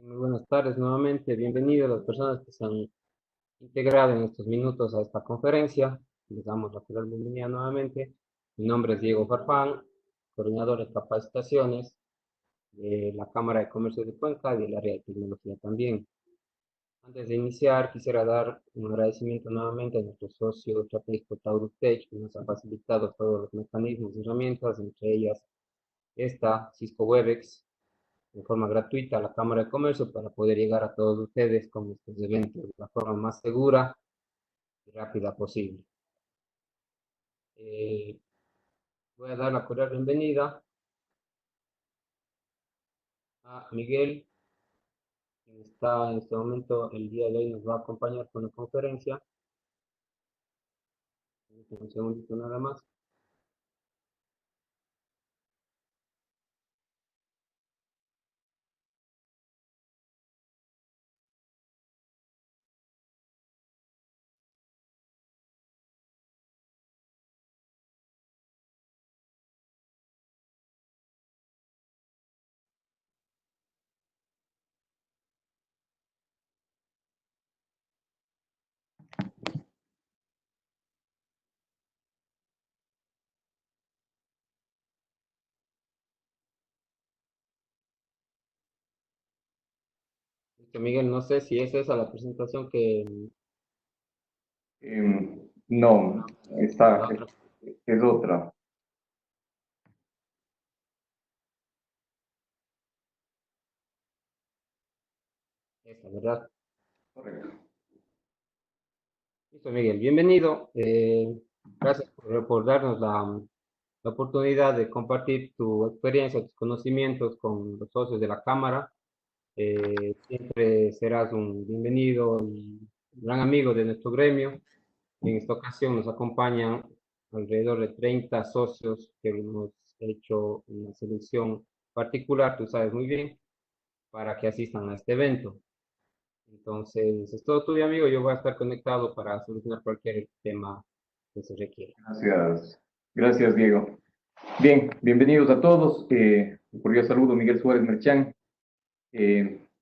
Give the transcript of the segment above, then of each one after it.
Muy buenas tardes nuevamente. Bienvenidos a las personas que se han integrado en estos minutos a esta conferencia. Les damos la cordial bienvenida nuevamente. Mi nombre es Diego Farfán, coordinador de capacitaciones de la Cámara de Comercio de Cuenca y del área de tecnología también. Antes de iniciar, quisiera dar un agradecimiento nuevamente a nuestro socio estratégico Taurus Tech, que nos ha facilitado todos los mecanismos y herramientas, entre ellas esta, Cisco Webex, de forma gratuita a la Cámara de Comercio para poder llegar a todos ustedes con estos eventos de la forma más segura y rápida posible. Eh, Voy a dar la cordial bienvenida a Miguel, quien está en este momento, el día de hoy nos va a acompañar con la conferencia. Un segundito nada más. Miguel, no sé si es esa la presentación que No, la esta otra, es otra. esa, ¿verdad? Correcto. Listo, Miguel, bienvenido. Gracias por darnos la oportunidad de compartir tu experiencia, tus conocimientos con los socios de la Cámara. Siempre serás un bienvenido y gran amigo de nuestro gremio. En esta ocasión nos acompañan alrededor de 30 socios que hemos hecho una selección particular, tú sabes muy bien, para que asistan a este evento. Entonces, es todo tuyo, amigo. Yo voy a estar conectado para solucionar cualquier tema que se requiera. Gracias. Gracias, Diego. Bien, bienvenidos a todos. Un cordial saludo, Miguel Suárez Merchán.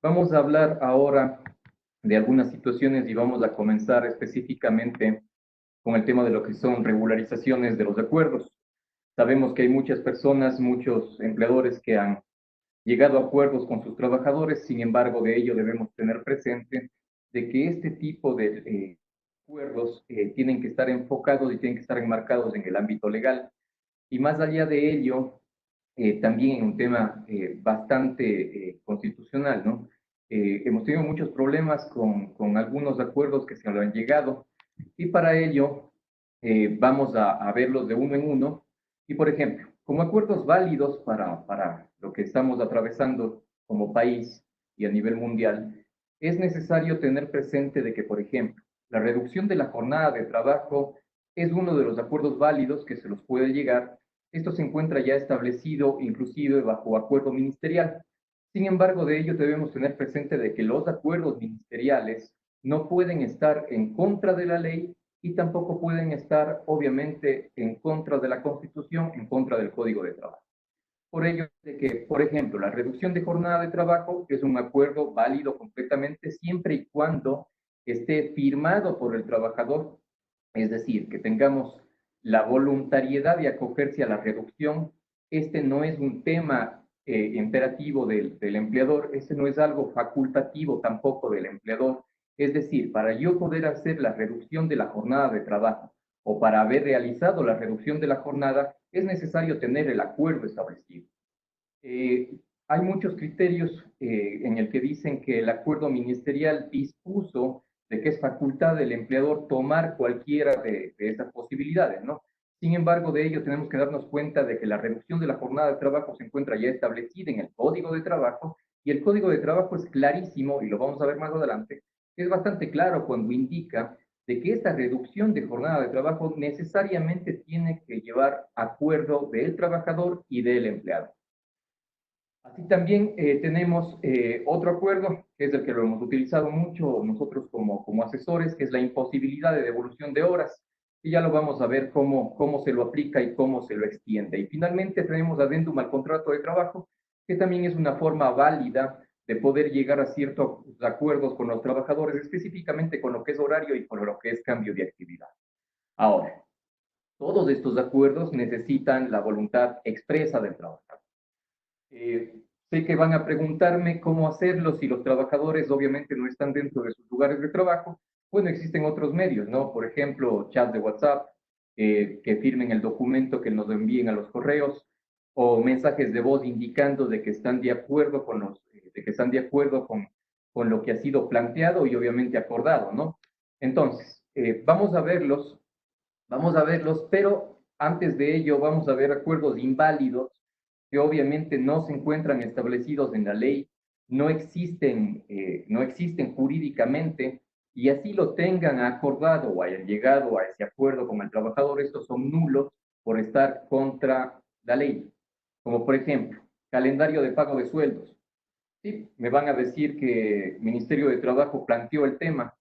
Vamos a hablar ahora de algunas situaciones y vamos a comenzar específicamente con el tema de lo que son regularizaciones de los acuerdos. Sabemos que hay muchas personas, muchos empleadores que han llegado a acuerdos con sus trabajadores. Sin embargo, de ello debemos tener presente de que este tipo de acuerdos tienen que estar enfocados y tienen que estar enmarcados en el ámbito legal. Y más allá de ello, también en un tema bastante constitucional, ¿no? Hemos tenido muchos problemas con algunos acuerdos que se han llegado y para ello vamos a verlos de uno en uno. Y por ejemplo, como acuerdos válidos para lo que estamos atravesando como país y a nivel mundial, es necesario tener presente de que, por ejemplo, la reducción de la jornada de trabajo es uno de los acuerdos válidos que se los puede llegar. Esto se encuentra ya establecido inclusive bajo acuerdo ministerial. Sin embargo, de ello debemos tener presente de que los acuerdos ministeriales no pueden estar en contra de la ley y tampoco pueden estar, obviamente, en contra de la Constitución, en contra del Código de Trabajo. Por ello, de que, por ejemplo, la reducción de jornada de trabajo es un acuerdo válido completamente siempre y cuando esté firmado por el trabajador, es decir, que tengamos la voluntariedad de acogerse a la reducción. Este no es un tema imperativo del empleador, este no es algo facultativo tampoco del empleador. Es decir, para yo poder hacer la reducción de la jornada de trabajo o para haber realizado la reducción de la jornada, es necesario tener el acuerdo establecido. Hay muchos criterios en el que dicen que el acuerdo ministerial dispuso de que es facultad del empleador tomar cualquiera de esas posibilidades, ¿no? Sin embargo, de ello tenemos que darnos cuenta de que la reducción de la jornada de trabajo se encuentra ya establecida en el Código de Trabajo y el Código de Trabajo es clarísimo, y lo vamos a ver más adelante, es bastante claro cuando indica de que esta reducción de jornada de trabajo necesariamente tiene que llevar acuerdo del trabajador y del empleado. Así también tenemos otro acuerdo, que es el que lo hemos utilizado mucho nosotros como asesores, que es la imposibilidad de devolución de horas, y ya lo vamos a ver cómo se lo aplica y cómo se lo extiende. Y finalmente tenemos adendum al contrato de trabajo, que también es una forma válida de poder llegar a ciertos acuerdos con los trabajadores, específicamente con lo que es horario y con lo que es cambio de actividad. Ahora, todos estos acuerdos necesitan la voluntad expresa del trabajador. Sé que van a preguntarme cómo hacerlo si los trabajadores obviamente no están dentro de sus lugares de trabajo. Bueno, existen otros medios, ¿no? Por ejemplo, chat de WhatsApp, que firmen el documento, que nos envíen a los correos, o mensajes de voz indicando de que están de acuerdo con de que están de acuerdo con lo que ha sido planteado y obviamente acordado, ¿no? Entonces, vamos a verlos, pero antes de ello vamos a ver acuerdos inválidos que obviamente no se encuentran establecidos en la ley, no existen jurídicamente, y así lo tengan acordado o hayan llegado a ese acuerdo con el trabajador, estos son nulos por estar contra la ley. Como por ejemplo, calendario de pago de sueldos. Sí, me van a decir que el Ministerio de Trabajo planteó el tema.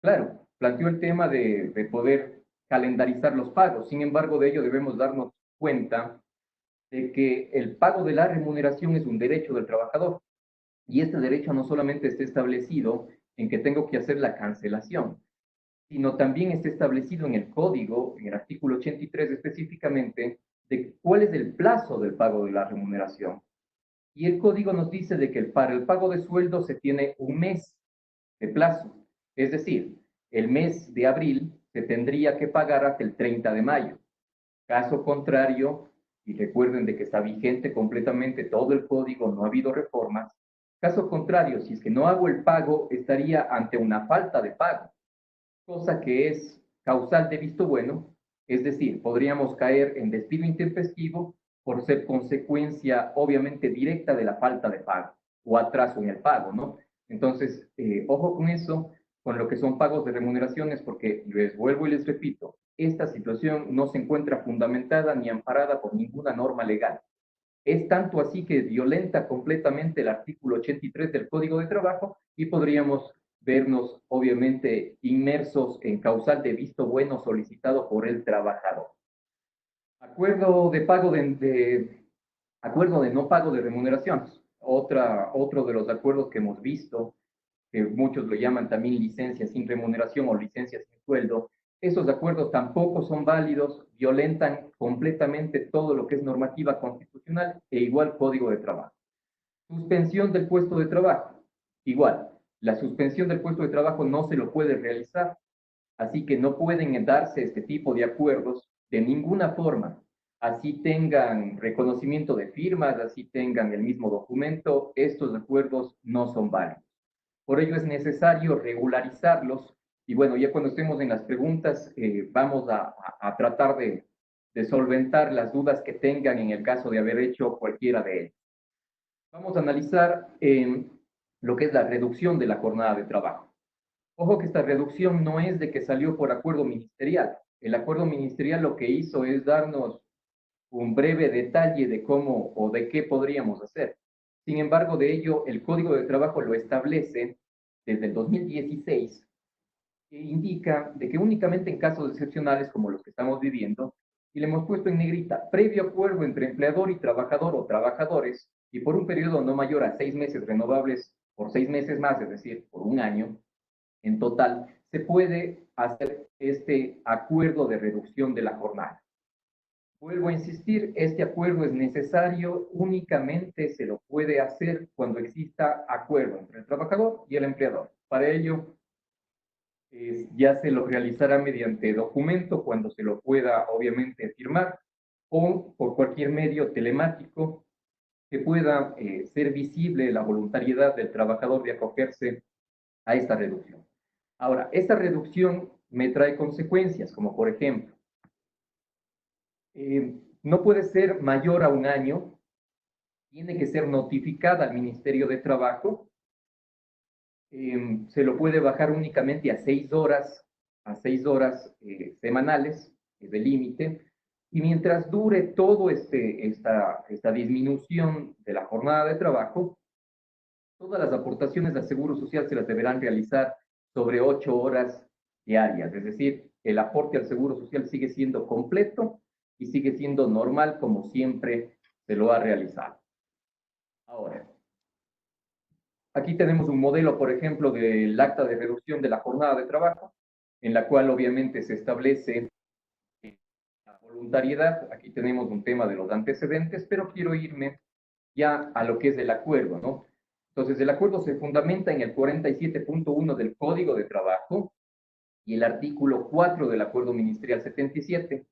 Claro, planteó el tema de poder calendarizar los pagos. Sin embargo, de ello debemos darnos cuenta de que el pago de la remuneración es un derecho del trabajador. Y este derecho no solamente está establecido en que tengo que hacer la cancelación, sino también está establecido en el código, en el artículo 83 específicamente, de cuál es el plazo del pago de la remuneración. Y el código nos dice de que para el pago de sueldo se tiene un mes de plazo. Es decir, el mes de abril se tendría que pagar hasta el 30 de mayo. Caso contrario, y recuerden de que está vigente completamente todo el código, no ha habido reformas. Caso contrario, si es que no hago el pago, estaría ante una falta de pago, cosa que es causal de visto bueno, es decir, podríamos caer en despido intempestivo por ser consecuencia obviamente directa de la falta de pago o atraso en el pago, ¿no? Entonces, ojo con eso, con lo que son pagos de remuneraciones, porque les vuelvo y les repito, esta situación no se encuentra fundamentada ni amparada por ninguna norma legal. Es tanto así que violenta completamente el artículo 83 del Código de Trabajo y podríamos vernos obviamente inmersos en causal de visto bueno solicitado por el trabajador. Acuerdo de pago acuerdo de no pago de remuneraciones. Otro de los acuerdos que hemos visto, que muchos lo llaman también licencia sin remuneración o licencia sin sueldo, esos acuerdos tampoco son válidos, violentan completamente todo lo que es normativa constitucional e igual código de trabajo. Suspensión del puesto de trabajo. Igual, la suspensión del puesto de trabajo no se lo puede realizar, así que no pueden darse este tipo de acuerdos de ninguna forma. Así tengan reconocimiento de firmas, así tengan el mismo documento, estos acuerdos no son válidos. Por ello es necesario regularizarlos y bueno, ya cuando estemos en las preguntas, vamos a tratar de solventar las dudas que tengan en el caso de haber hecho cualquiera de ellos. Vamos a analizar lo que es la reducción de la jornada de trabajo. Ojo que esta reducción no es de que salió por acuerdo ministerial. El acuerdo ministerial lo que hizo es darnos un breve detalle de cómo o de qué podríamos hacer. Sin embargo, de ello, el Código de Trabajo lo establece desde el 2016, que indica de que únicamente en casos excepcionales como los que estamos viviendo, y le hemos puesto en negrita, previo acuerdo entre empleador y trabajador o trabajadores, y por un periodo no mayor a 6 meses renovables por 6 meses más, es decir, por un año, en total, se puede hacer este acuerdo de reducción de la jornada. Vuelvo a insistir, este acuerdo es necesario, únicamente se lo puede hacer cuando exista acuerdo entre el trabajador y el empleador. Para ello, ya se lo realizará mediante documento cuando se lo pueda obviamente firmar o por cualquier medio telemático que pueda ser visible la voluntariedad del trabajador de acogerse a esta reducción. Ahora, esta reducción me trae consecuencias, como por ejemplo, no puede ser mayor a un año, tiene que ser notificada al Ministerio de Trabajo, se lo puede bajar únicamente a 6 horas semanales, es el límite, y mientras dure todo esta disminución de la jornada de trabajo, todas las aportaciones al Seguro Social se las deberán realizar sobre 8 horas diarias, es decir, el aporte al Seguro Social sigue siendo completo y sigue siendo normal como siempre se lo ha realizado. Ahora, Aquí tenemos un modelo, por ejemplo, del acta de reducción de la jornada de trabajo, en la cual obviamente se establece la voluntariedad. Aquí tenemos un tema de los antecedentes, pero quiero irme ya a lo que es el acuerdo, ¿no? Entonces, el acuerdo se fundamenta en el 47.1 del Código de Trabajo y el artículo 4 del Acuerdo Ministerial 77.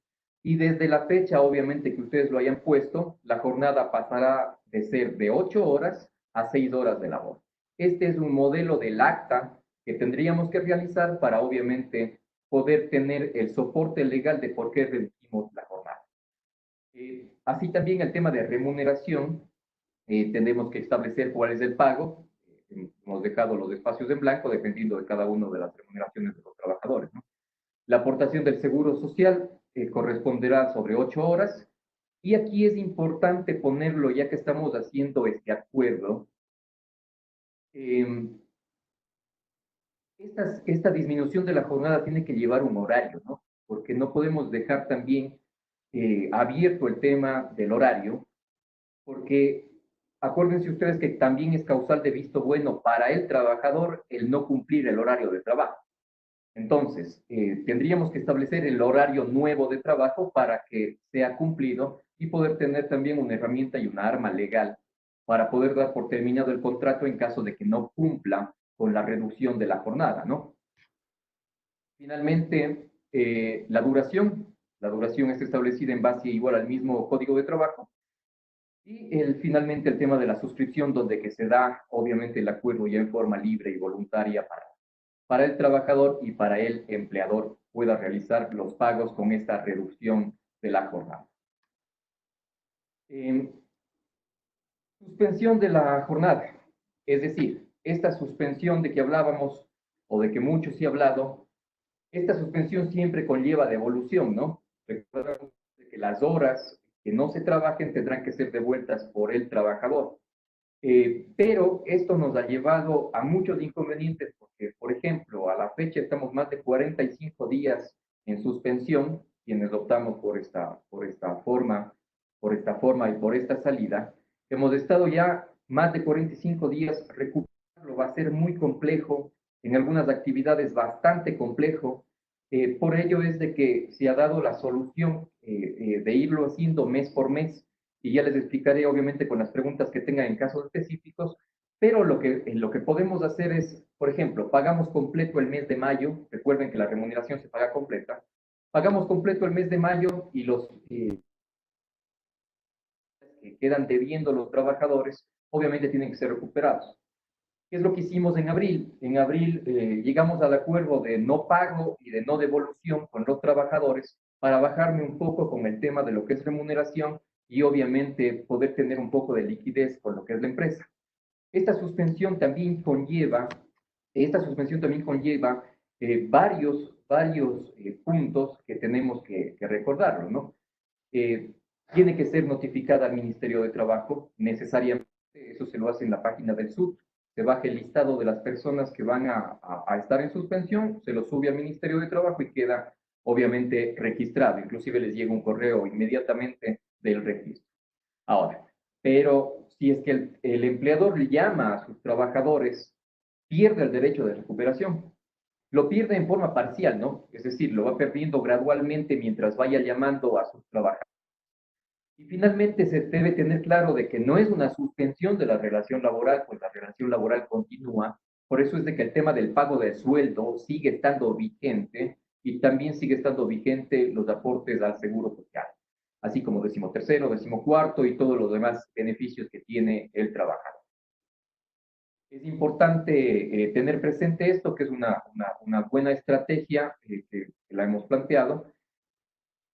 Y desde la fecha, obviamente, que ustedes lo hayan puesto, la jornada pasará de ser de 8 horas a 6 horas de labor. Este es un modelo del acta que tendríamos que realizar para, obviamente, poder tener el soporte legal de por qué reducimos la jornada. Así también el tema de remuneración, tenemos que establecer cuál es el pago. Hemos dejado los espacios en blanco dependiendo de cada una de las remuneraciones de los trabajadores, ¿no? La aportación del seguro social corresponderá sobre 8 horas. Y aquí es importante ponerlo, ya que estamos haciendo este acuerdo, eh, esta disminución de la jornada tiene que llevar un horario, ¿no? Porque no podemos dejar también abierto el tema del horario, porque acuérdense ustedes que también es causal de visto bueno para el trabajador el no cumplir el horario de trabajo. Entonces, tendríamos que establecer el horario nuevo de trabajo para que sea cumplido y poder tener también una herramienta y una arma legal para poder dar por terminado el contrato en caso de que no cumpla con la reducción de la jornada, ¿no? Finalmente, la duración es establecida en base igual al mismo Código de Trabajo. Y finalmente el tema de la suscripción, donde que se da obviamente el acuerdo ya en forma libre y voluntaria para el trabajador y para el empleador pueda realizar los pagos con esta reducción de la jornada. Suspensión de la jornada, es decir, esta suspensión de que hablábamos o de que muchos sí han hablado, esta suspensión siempre conlleva devolución, ¿no? Recuerden que las horas que no se trabajen tendrán que ser devueltas por el trabajador. Pero esto nos ha llevado a muchos inconvenientes porque, por ejemplo, a la fecha estamos más de 45 días en suspensión, quienes optamos por esta forma y por esta salida. Hemos estado ya más de 45 días, recuperarlo va a ser muy complejo, en algunas actividades bastante complejo. Por ello es de que se ha dado la solución de irlo haciendo mes por mes y ya les explicaré obviamente con las preguntas que tengan en casos específicos, pero lo que podemos hacer es, por ejemplo, pagamos completo el mes de mayo, recuerden que la remuneración se paga completa, pagamos completo el mes de mayo y los que quedan debiendo los trabajadores, obviamente tienen que ser recuperados. ¿Qué es lo que hicimos en abril? En abril llegamos al acuerdo de no pago y de no devolución con los trabajadores para bajarme un poco con el tema de lo que es remuneración y obviamente poder tener un poco de liquidez con lo que es la empresa. Esta suspensión también conlleva, esta suspensión también conlleva varios puntos que tenemos que recordarlo, ¿no? Tiene que ser notificada al Ministerio de Trabajo necesariamente, eso se lo hace en la página del SUT, se baja el listado de las personas que van a estar en suspensión, se lo sube al Ministerio de Trabajo y queda obviamente registrado, inclusive les llega un correo inmediatamente del registro. Ahora, pero si es que el empleador llama a sus trabajadores, pierde el derecho de recuperación. Lo pierde en forma parcial, ¿no? Es decir, lo va perdiendo gradualmente mientras vaya llamando a sus trabajadores. Y finalmente se debe tener claro de que no es una suspensión de la relación laboral, pues la relación laboral continúa. Por eso es de que el tema del pago de sueldo sigue estando vigente y también sigue estando vigente los aportes al seguro social, así como 13º, 14º y todos los demás beneficios que tiene el trabajador. Es importante tener presente esto, que es una buena estrategia que la hemos planteado,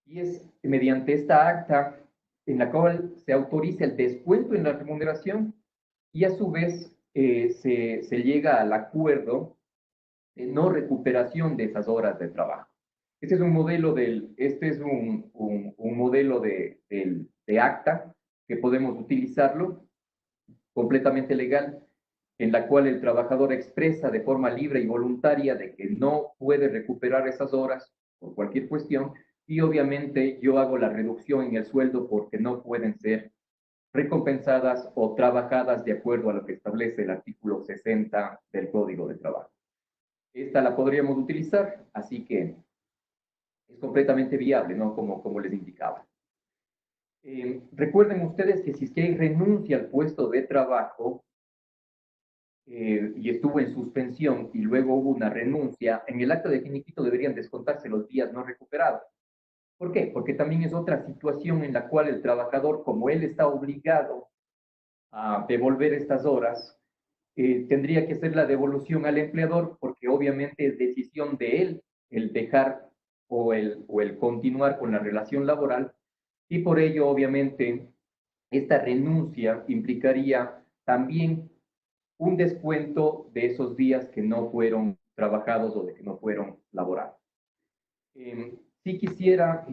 y es mediante esta acta en la cual se autoriza el descuento en la remuneración y a su vez se llega al acuerdo de no recuperación de esas horas de trabajo. Este es un modelo un modelo de acta que podemos utilizarlo completamente legal, en la cual el trabajador expresa de forma libre y voluntaria de que no puede recuperar esas horas por cualquier cuestión y obviamente yo hago la reducción en el sueldo porque no pueden ser recompensadas o trabajadas de acuerdo a lo que establece el artículo 60 del Código de Trabajo. Esta la podríamos utilizar, así que es completamente viable, ¿no? Como les indicaba. Recuerden ustedes que si es que hay renuncia al puesto de trabajo y estuvo en suspensión y luego hubo una renuncia, en el acta de finiquito deberían descontarse los días no recuperados. ¿Por qué? Porque también es otra situación en la cual el trabajador, como él está obligado a devolver estas horas, tendría que hacer la devolución al empleador porque obviamente es decisión de él el dejar o el continuar con la relación laboral y por ello obviamente esta renuncia implicaría también un descuento de esos días que no fueron trabajados o de que no fueron laborados. Sí quisiera,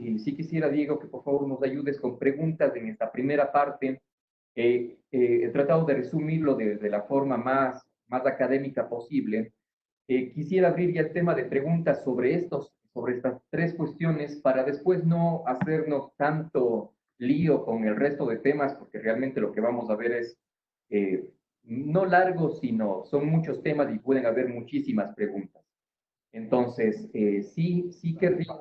Diego, que por favor nos ayudes con preguntas en esta primera parte. He tratado de resumirlo de la forma más académica posible. Quisiera abrir ya el tema de preguntas sobre estas tres cuestiones para después no hacernos tanto lío con el resto de temas, porque realmente lo que vamos a ver es eh, no largo, sino son muchos temas y pueden haber muchísimas preguntas. Entonces, sí querría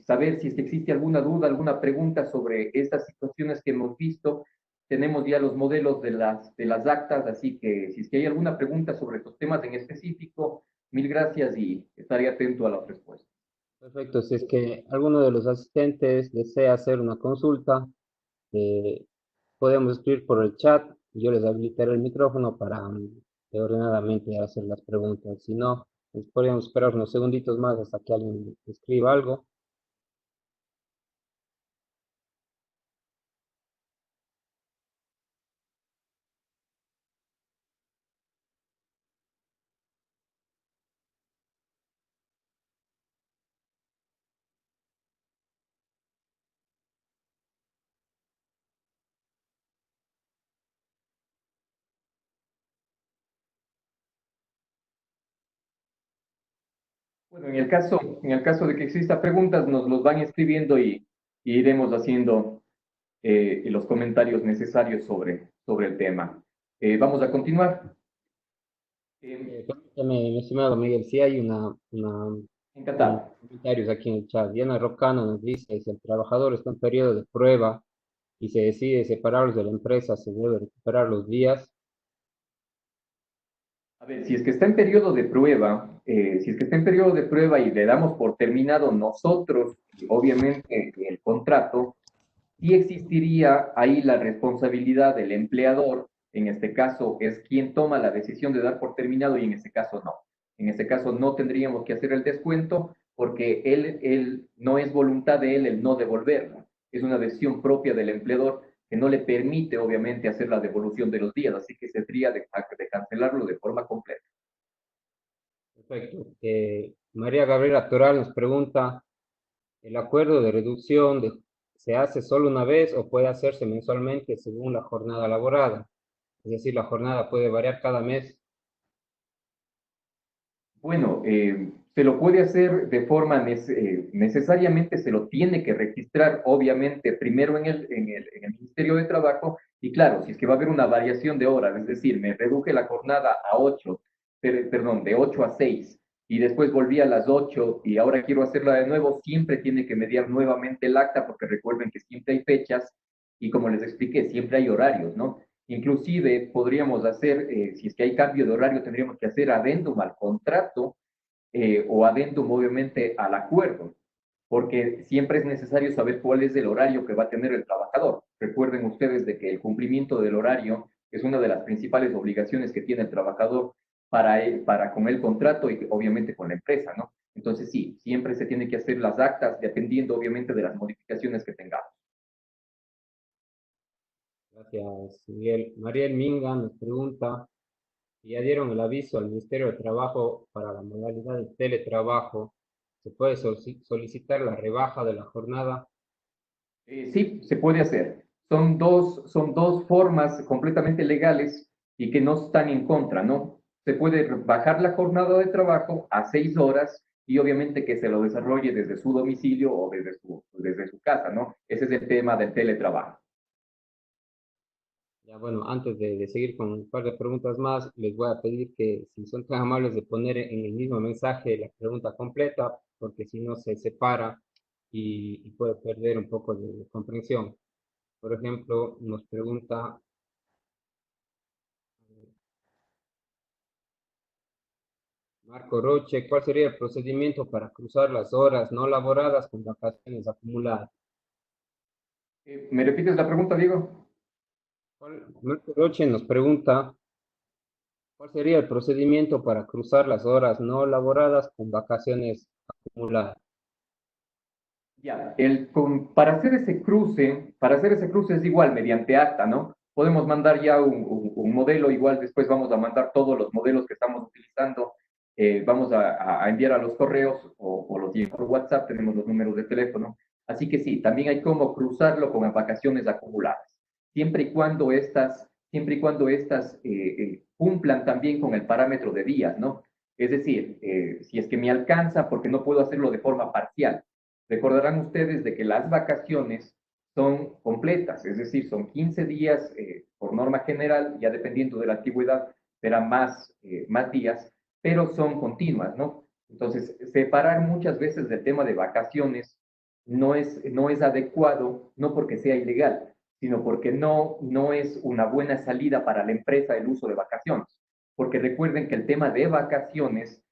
saber si es que existe alguna duda, alguna pregunta sobre estas situaciones que hemos visto. Tenemos ya los modelos de las actas, así que si es que hay alguna pregunta sobre estos temas en específico, mil gracias y estaré atento a la respuesta. Perfecto, si es que alguno de los asistentes desea hacer una consulta, podemos escribir por el chat, yo les habilitaré el micrófono para ordenadamente hacer las preguntas. Si no, pues podríamos esperar unos segunditos más hasta que alguien escriba algo. Bueno, en el caso de que exista preguntas, nos los van escribiendo y iremos haciendo los comentarios necesarios sobre el tema. Vamos a continuar. Permítame, mi estimado Miguel, si hay unos Encantado. comentarios aquí en el chat. Diana Rocano nos dice, si el trabajador está en periodo de prueba y se decide separarlos de la empresa, se debe recuperar los días. A ver, si es que está en periodo de prueba, si es que está en periodo de prueba y le damos por terminado nosotros, obviamente, el contrato, sí existiría ahí la responsabilidad del empleador, en este caso es quien toma la decisión de dar por terminado y en este caso no. En este caso no tendríamos que hacer el descuento porque él no es voluntad de él el no devolverlo. Es una decisión propia del empleador que no le permite, obviamente, hacer la devolución de los días, así que se tendría de cancelarlo de forma completa. Perfecto. María Gabriela Toral nos pregunta, ¿el acuerdo de reducción se hace solo una vez o puede hacerse mensualmente según la jornada laborada? Es decir, la jornada puede variar cada mes. Bueno, se lo puede hacer de forma necesariamente, se lo tiene que registrar, obviamente, primero en el Ministerio de Trabajo, y claro, si es que va a haber una variación de horas, es decir, me reduje la jornada a 8, perdón, de 8 a 6, y después volví a las 8 y ahora quiero hacerla de nuevo, siempre tiene que mediar nuevamente el acta, porque recuerden que siempre hay fechas, y como les expliqué, siempre hay horarios, ¿no? Inclusive podríamos hacer, si es que hay cambio de horario, tendríamos que hacer adendum al contrato o adendum obviamente al acuerdo, porque siempre es necesario saber cuál es el horario que va a tener el trabajador. Recuerden ustedes de que el cumplimiento del horario es una de las principales obligaciones que tiene el trabajador para con el contrato y obviamente con la empresa, ¿no? Entonces sí, siempre se tiene que hacer las actas dependiendo obviamente de las modificaciones que tengamos. Gracias, Miguel. Mariel Minga nos pregunta, si ya dieron el aviso al Ministerio de Trabajo para la modalidad de teletrabajo, ¿se puede solicitar la rebaja de la jornada? Sí, se puede hacer. Son dos formas completamente legales y que no están en contra, ¿no? Se puede bajar la jornada de trabajo a 6 horas y obviamente que se lo desarrolle desde su domicilio o desde su casa, ¿no? Ese es el tema del teletrabajo. Ya, bueno, antes de seguir con un par de preguntas más, les voy a pedir que si son tan amables de poner en el mismo mensaje la pregunta completa, porque si no se separa y puede perder un poco de comprensión. Por ejemplo, nos pregunta Marco Roche, ¿cuál sería el procedimiento para cruzar las horas no laboradas con vacaciones acumuladas? ¿Me repites la pregunta, Diego? Marco Roche nos pregunta, ¿cuál sería el procedimiento para cruzar las horas no laboradas con vacaciones acumuladas? Ya, para hacer ese cruce es igual mediante acta, ¿no? Podemos mandar ya un modelo, igual después vamos a mandar todos los modelos que estamos utilizando, vamos a enviar a los correos o los llevo por WhatsApp, tenemos los números de teléfono. Así que sí, también hay cómo cruzarlo con las vacaciones acumuladas, siempre y cuando estas cumplan también con el parámetro de días, ¿no? Es decir, si es que me alcanza, porque no puedo hacerlo de forma parcial. Recordarán ustedes de que las vacaciones son completas, es decir, son 15 días por norma general, ya dependiendo de la antigüedad, serán más días, pero son continuas, ¿no? Entonces, separar muchas veces del tema de vacaciones no es adecuado, no porque sea ilegal, sino porque no es una buena salida para la empresa el uso de vacaciones. Porque recuerden que el tema de vacaciones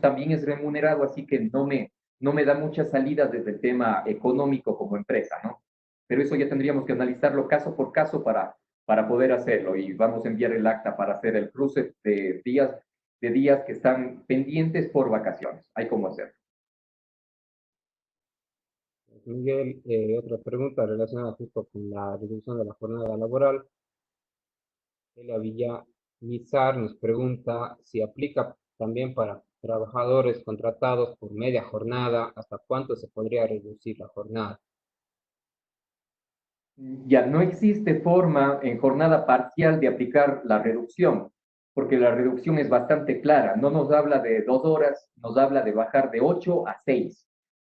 también es remunerado, así que no me da muchas salidas desde el tema económico como empresa, ¿no? Pero eso ya tendríamos que analizarlo caso por caso para poder hacerlo y vamos a enviar el acta para hacer el cruce de días que están pendientes por vacaciones. Hay cómo hacerlo. Miguel, otra pregunta relacionada justo con la reducción de la jornada laboral. Elia Villamizar nos pregunta si aplica también para trabajadores contratados por media jornada, ¿hasta cuánto se podría reducir la jornada? Ya no existe forma en jornada parcial de aplicar la reducción, porque la reducción es bastante clara. No nos habla de 2 horas, nos habla de bajar de 8 a 6.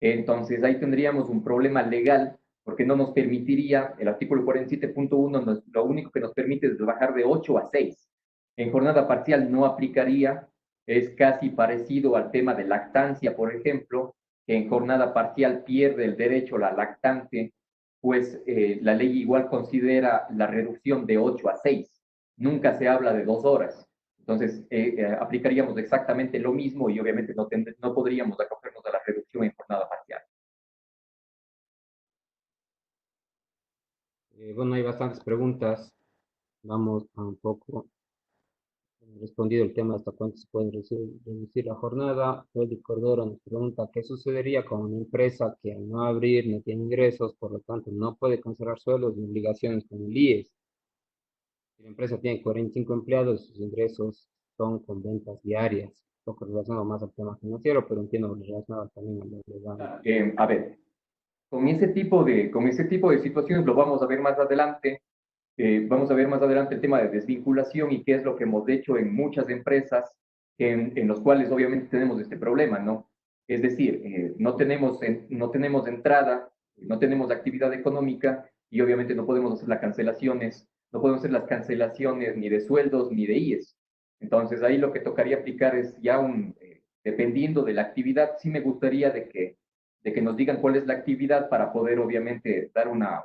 Entonces ahí tendríamos un problema legal, porque no nos permitiría, el artículo 47.1 lo único que nos permite es bajar de 8 a 6. En jornada parcial no aplicaría, es casi parecido al tema de lactancia, por ejemplo, que en jornada parcial pierde el derecho la lactante, pues la ley igual considera la reducción de 8 a 6. Nunca se habla de 2 horas. Entonces, aplicaríamos exactamente lo mismo y obviamente no podríamos acogernos a la reducción en jornada parcial. Bueno, hay bastantes preguntas. Vamos a un poco respondido el tema hasta cuánto se puede reducir la jornada. Freddy Cordero nos pregunta qué sucedería con una empresa que al no abrir no tiene ingresos, por lo tanto no puede cancelar sueldos ni obligaciones con el IES. Si la empresa tiene 45 empleados, sus ingresos son con ventas diarias, un poco relacionado más al tema financiero, pero entiendo relacionado también a lo legal. A ver, con ese tipo de situaciones lo vamos a ver más adelante. Vamos a ver más adelante el tema de desvinculación y qué es lo que hemos hecho en muchas empresas en los cuales obviamente tenemos este problema, ¿no? Es decir, no tenemos entrada, no tenemos actividad económica y obviamente no podemos hacer las cancelaciones ni de sueldos ni de IES. Entonces ahí lo que tocaría aplicar es ya dependiendo de la actividad, sí me gustaría de que nos digan cuál es la actividad para poder obviamente dar una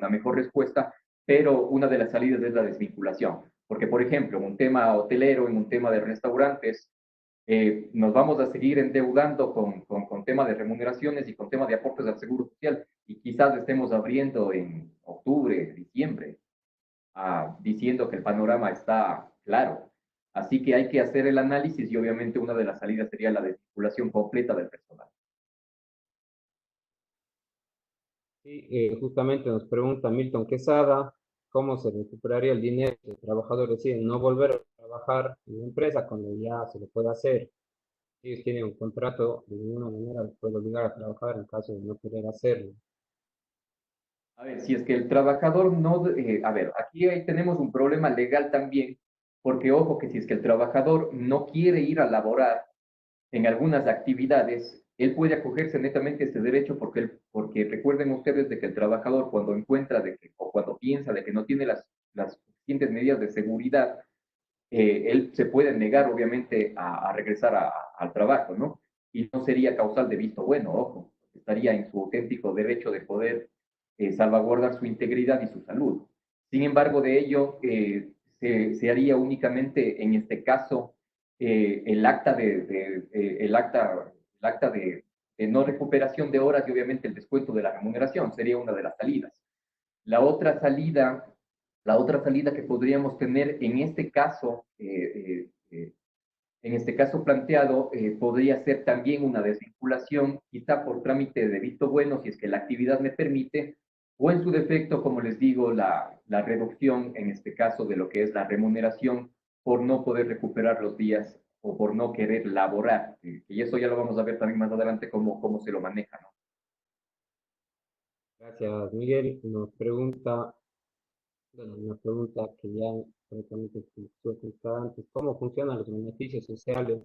mejor respuesta, pero una de las salidas es la desvinculación. Porque, por ejemplo, en un tema hotelero, en un tema de restaurantes, nos vamos a seguir endeudando con tema de remuneraciones y con tema de aportes al Seguro Social y quizás estemos abriendo en octubre, diciembre, diciendo que el panorama está claro. Así que hay que hacer el análisis y obviamente una de las salidas sería la desvinculación completa del personal. Sí, justamente nos pregunta Milton Quesada, ¿cómo se recuperaría el dinero si el trabajador decide no volver a trabajar en la empresa cuando ya se le puede hacer? Si ellos tienen un contrato, de ninguna manera les puede obligar a trabajar en caso de no querer hacerlo. A ver, si es que el trabajador no, a ver, aquí ahí tenemos un problema legal también, porque ojo que si es que el trabajador no quiere ir a laborar en algunas actividades, él puede acogerse netamente a este derecho porque recuerden ustedes de que el trabajador cuando encuentra o cuando piensa de que no tiene las suficientes medidas de seguridad, él se puede negar obviamente a regresar al trabajo, ¿no? Y no sería causal de visto bueno, ojo, estaría en su auténtico derecho de poder salvaguardar su integridad y su salud. Sin embargo, de ello se haría únicamente en este caso el acta el acta de no recuperación de horas y obviamente el descuento de la remuneración sería una de las salidas. La otra salida, la otra salida que podríamos tener en este caso planteado, podría ser también una desvinculación, quizá por trámite de visto bueno, si es que la actividad me permite, o en su defecto, como les digo, la reducción, en este caso, de lo que es la remuneración por no poder recuperar los días o por no querer laborar. Y eso ya lo vamos a ver también más adelante cómo se lo maneja, ¿no? Gracias, Miguel. Nos pregunta, bueno, una pregunta que ya correctamente fue contestada antes, ¿cómo funcionan los beneficios sociales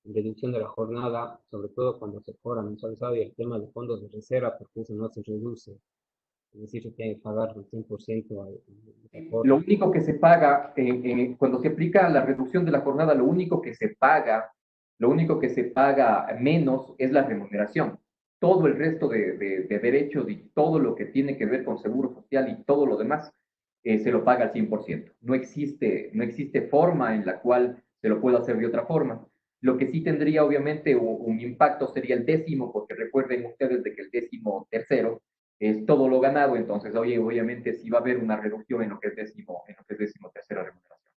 en reducción de la jornada, sobre todo cuando se cobra mensualizado y el tema de fondos de reserva, porque eso no se reduce? Es decir, se tiene que pagar el 100% de Lo aporte. único que se paga, cuando se aplica la reducción de la jornada, lo único que se paga menos es la remuneración. Todo el resto de derechos y todo lo que tiene que ver con seguro social y todo lo demás se lo paga al 100%. No existe forma en la cual se lo pueda hacer de otra forma. Lo que sí tendría obviamente un impacto sería el décimo, porque recuerden ustedes de que el décimo tercero es todo lo ganado, entonces oye, obviamente sí va a haber una reducción en lo que es décimo tercera remuneración.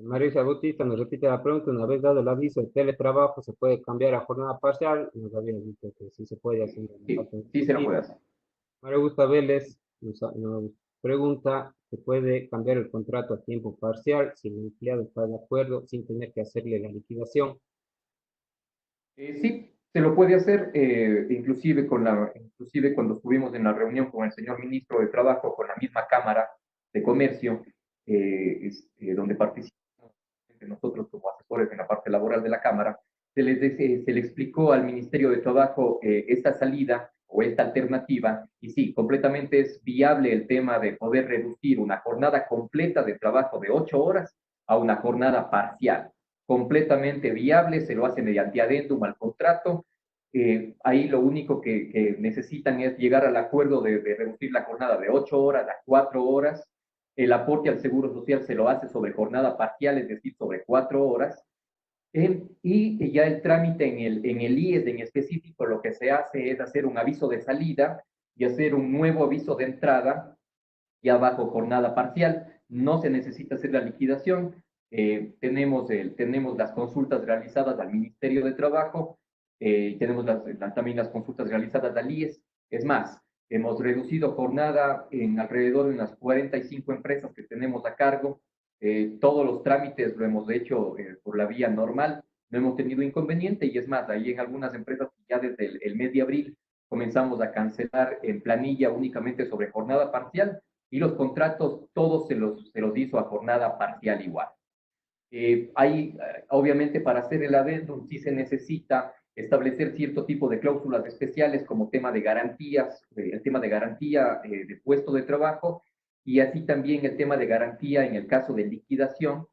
Marisa Bautista nos repite la pregunta, una vez dado el aviso de teletrabajo, ¿se puede cambiar a jornada parcial? Nos había dicho que sí se puede hacer una Sí, parte sí se lo ejecutiva. puede hacer. María Augusta Vélez nos pregunta, ¿se puede cambiar el contrato a tiempo parcial si el empleado está de acuerdo sin tener que hacerle la liquidación? Sí, se lo puede hacer, inclusive cuando estuvimos en la reunión con el señor ministro de Trabajo, con la misma Cámara de Comercio, donde participamos nosotros como asesores en la parte laboral de la Cámara, se le explicó al Ministerio de Trabajo esta salida o esta alternativa, y sí, completamente es viable el tema de poder reducir una jornada completa de trabajo de 8 horas a una jornada parcial. Completamente viable, se lo hace mediante adendum al contrato. Ahí lo único que necesitan es llegar al acuerdo de reducir la jornada de 8 horas a 4 horas. El aporte al seguro social se lo hace sobre jornada parcial, es decir, sobre 4 horas. Y ya el trámite en el IES en específico, lo que se hace es hacer un aviso de salida y hacer un nuevo aviso de entrada ya bajo jornada parcial. No se necesita hacer la liquidación. Tenemos las consultas realizadas al Ministerio de Trabajo, tenemos también las consultas realizadas al IES. Es más, hemos reducido jornada en alrededor de unas 45 empresas que tenemos a cargo. Todos los trámites lo hemos hecho por la vía normal, no hemos tenido inconveniente y es más, ahí en algunas empresas ya desde el mes de abril comenzamos a cancelar en planilla únicamente sobre jornada parcial y los contratos todos se los hizo a jornada parcial igual. Obviamente, para hacer el adendum sí se necesita establecer cierto tipo de cláusulas especiales como tema de garantías, el tema de garantía de puesto de trabajo y así también el tema de garantía en el caso de liquidación,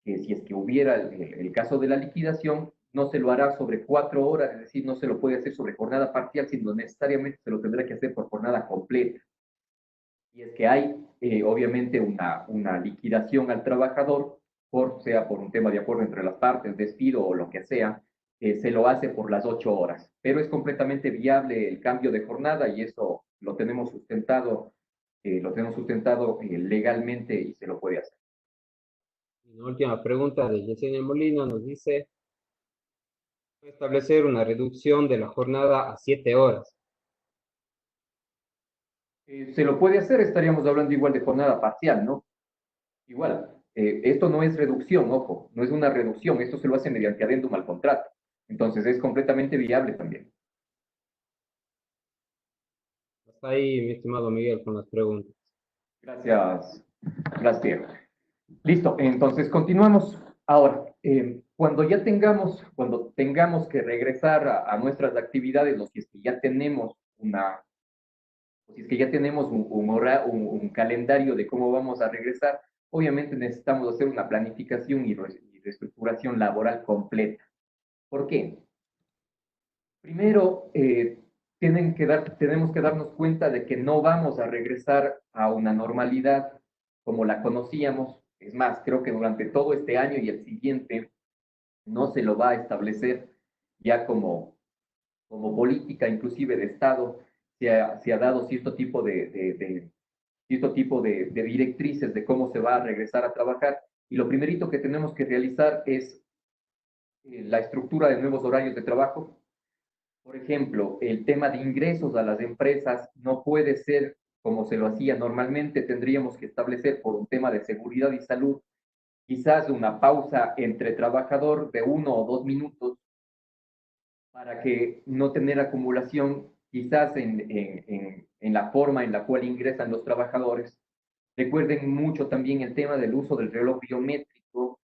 que si es que hubiera el caso de la liquidación, no se lo hará sobre 4 horas, es decir, no se lo puede hacer sobre jornada parcial, sino necesariamente se lo tendrá que hacer por jornada completa. Y es que hay, obviamente, una liquidación al trabajador, sea por un tema de acuerdo entre las partes, despido o lo que sea, se lo hace por las 8 horas. Pero es completamente viable el cambio de jornada y eso lo tenemos sustentado legalmente y se lo puede hacer. La última pregunta de Yesenia Molino nos dice, establecer una reducción de la jornada a 7 horas. Se lo puede hacer, estaríamos hablando igual de jornada parcial, ¿no? Igual, esto no es reducción, ojo, no es una reducción, esto se lo hace mediante adendum al contrato. Entonces es completamente viable también. Hasta ahí, mi estimado Miguel, con las preguntas. Gracias, gracias. Listo, entonces continuamos. Ahora, cuando tengamos que regresar a nuestras actividades, o si es que ya tenemos o si es que ya tenemos un calendario de cómo vamos a regresar, obviamente necesitamos hacer una planificación y reestructuración laboral completa. ¿Por qué? Primero, tenemos que darnos cuenta de que no vamos a regresar a una normalidad como la conocíamos. Es más, creo que durante todo este año y el siguiente no se lo va a establecer ya como política, inclusive de Estado, se ha dado cierto tipo de directrices de cómo se va a regresar a trabajar. Y lo primerito que tenemos que realizar es la estructura de nuevos horarios de trabajo. Por ejemplo, el tema de ingresos a las empresas no puede ser como se lo hacía normalmente. Tendríamos que establecer, por un tema de seguridad y salud, quizás una pausa entre trabajador de 1 o 2 minutos para que no tener acumulación quizás en la forma en la cual ingresan los trabajadores. Recuerden mucho también el tema del uso del reloj biométrico,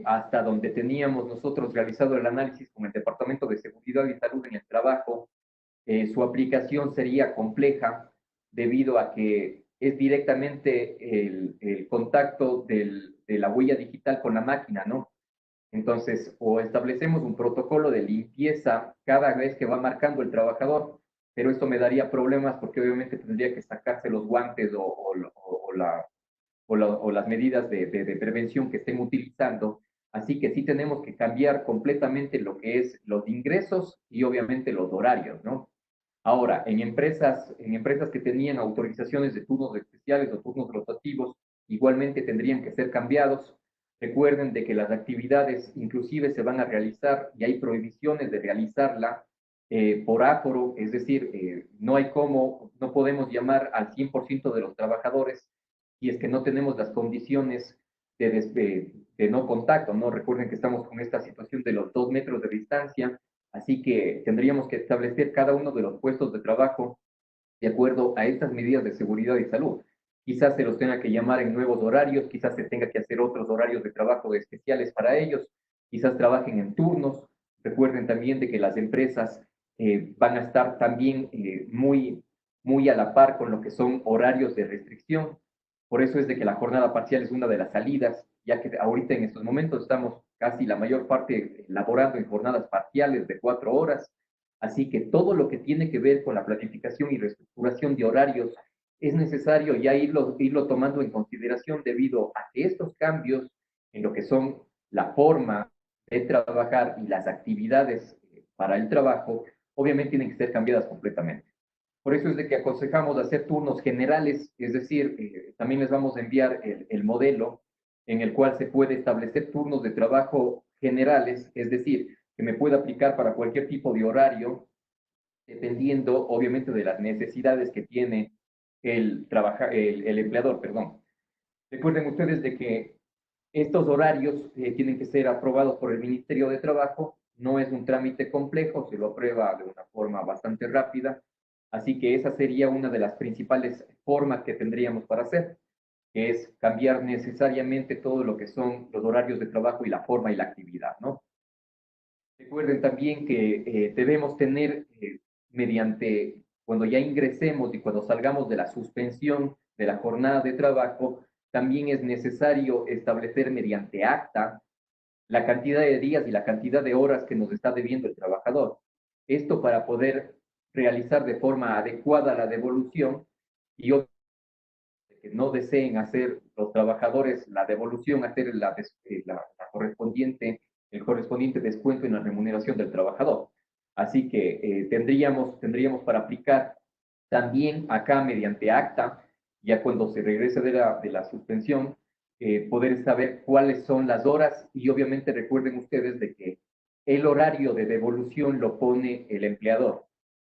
hasta donde teníamos nosotros realizado el análisis con el Departamento de Seguridad y Salud en el Trabajo. Su aplicación sería compleja debido a que es directamente el contacto de la huella digital con la máquina, ¿no? Entonces, o establecemos un protocolo de limpieza cada vez que va marcando el trabajador, pero esto me daría problemas porque obviamente tendría que sacarse los guantes o las medidas de prevención que estén utilizando. Así que sí tenemos que cambiar completamente lo que es los ingresos y obviamente los horarios, ¿no? Ahora, en empresas que tenían autorizaciones de turnos especiales o turnos rotativos, igualmente tendrían que ser cambiados. Recuerden de que las actividades inclusive se van a realizar y hay prohibiciones de realizarla por aforo, es decir, no podemos llamar al 100% de los trabajadores si es que no tenemos las condiciones de no contacto, ¿no? Recuerden que estamos con esta situación de los 2 metros de distancia. Así que tendríamos que establecer cada uno de los puestos de trabajo de acuerdo a estas medidas de seguridad y salud. Quizás se los tenga que llamar en nuevos horarios, quizás se tenga que hacer otros horarios de trabajo especiales para ellos, quizás trabajen en turnos. Recuerden también de que las empresas van a estar también muy a la par con lo que son horarios de restricción. Por eso es de que la jornada parcial es una de las salidas, ya que ahorita en estos momentos estamos casi la mayor parte laborando en jornadas parciales de 4 horas. Así que todo lo que tiene que ver con la planificación y reestructuración de horarios es necesario ya irlo tomando en consideración debido a que estos cambios en lo que son la forma de trabajar y las actividades para el trabajo, obviamente tienen que ser cambiadas completamente. Por eso es de que aconsejamos hacer turnos generales, es decir, también les vamos a enviar el modelo en el cual se puede establecer turnos de trabajo generales, es decir, que me pueda aplicar para cualquier tipo de horario, dependiendo obviamente de las necesidades que tiene el empleador, perdón. Recuerden ustedes de que estos horarios tienen que ser aprobados por el Ministerio de Trabajo, no es un trámite complejo, se lo aprueba de una forma bastante rápida, así que esa sería una de las principales formas que tendríamos para hacer, que es cambiar necesariamente todo lo que son los horarios de trabajo y la forma y la actividad, ¿no? Recuerden también que debemos tener, cuando ya ingresemos y cuando salgamos de la suspensión de la jornada de trabajo, también es necesario establecer mediante acta la cantidad de días y la cantidad de horas que nos está debiendo el trabajador. Esto para poder realizar de forma adecuada la devolución y que no deseen hacer los trabajadores la devolución, hacer la correspondiente, el correspondiente descuento en la remuneración del trabajador. Así que tendríamos para aplicar también acá mediante acta, ya cuando se regrese de la suspensión, poder saber cuáles son las horas y obviamente recuerden ustedes de que el horario de devolución lo pone el empleador.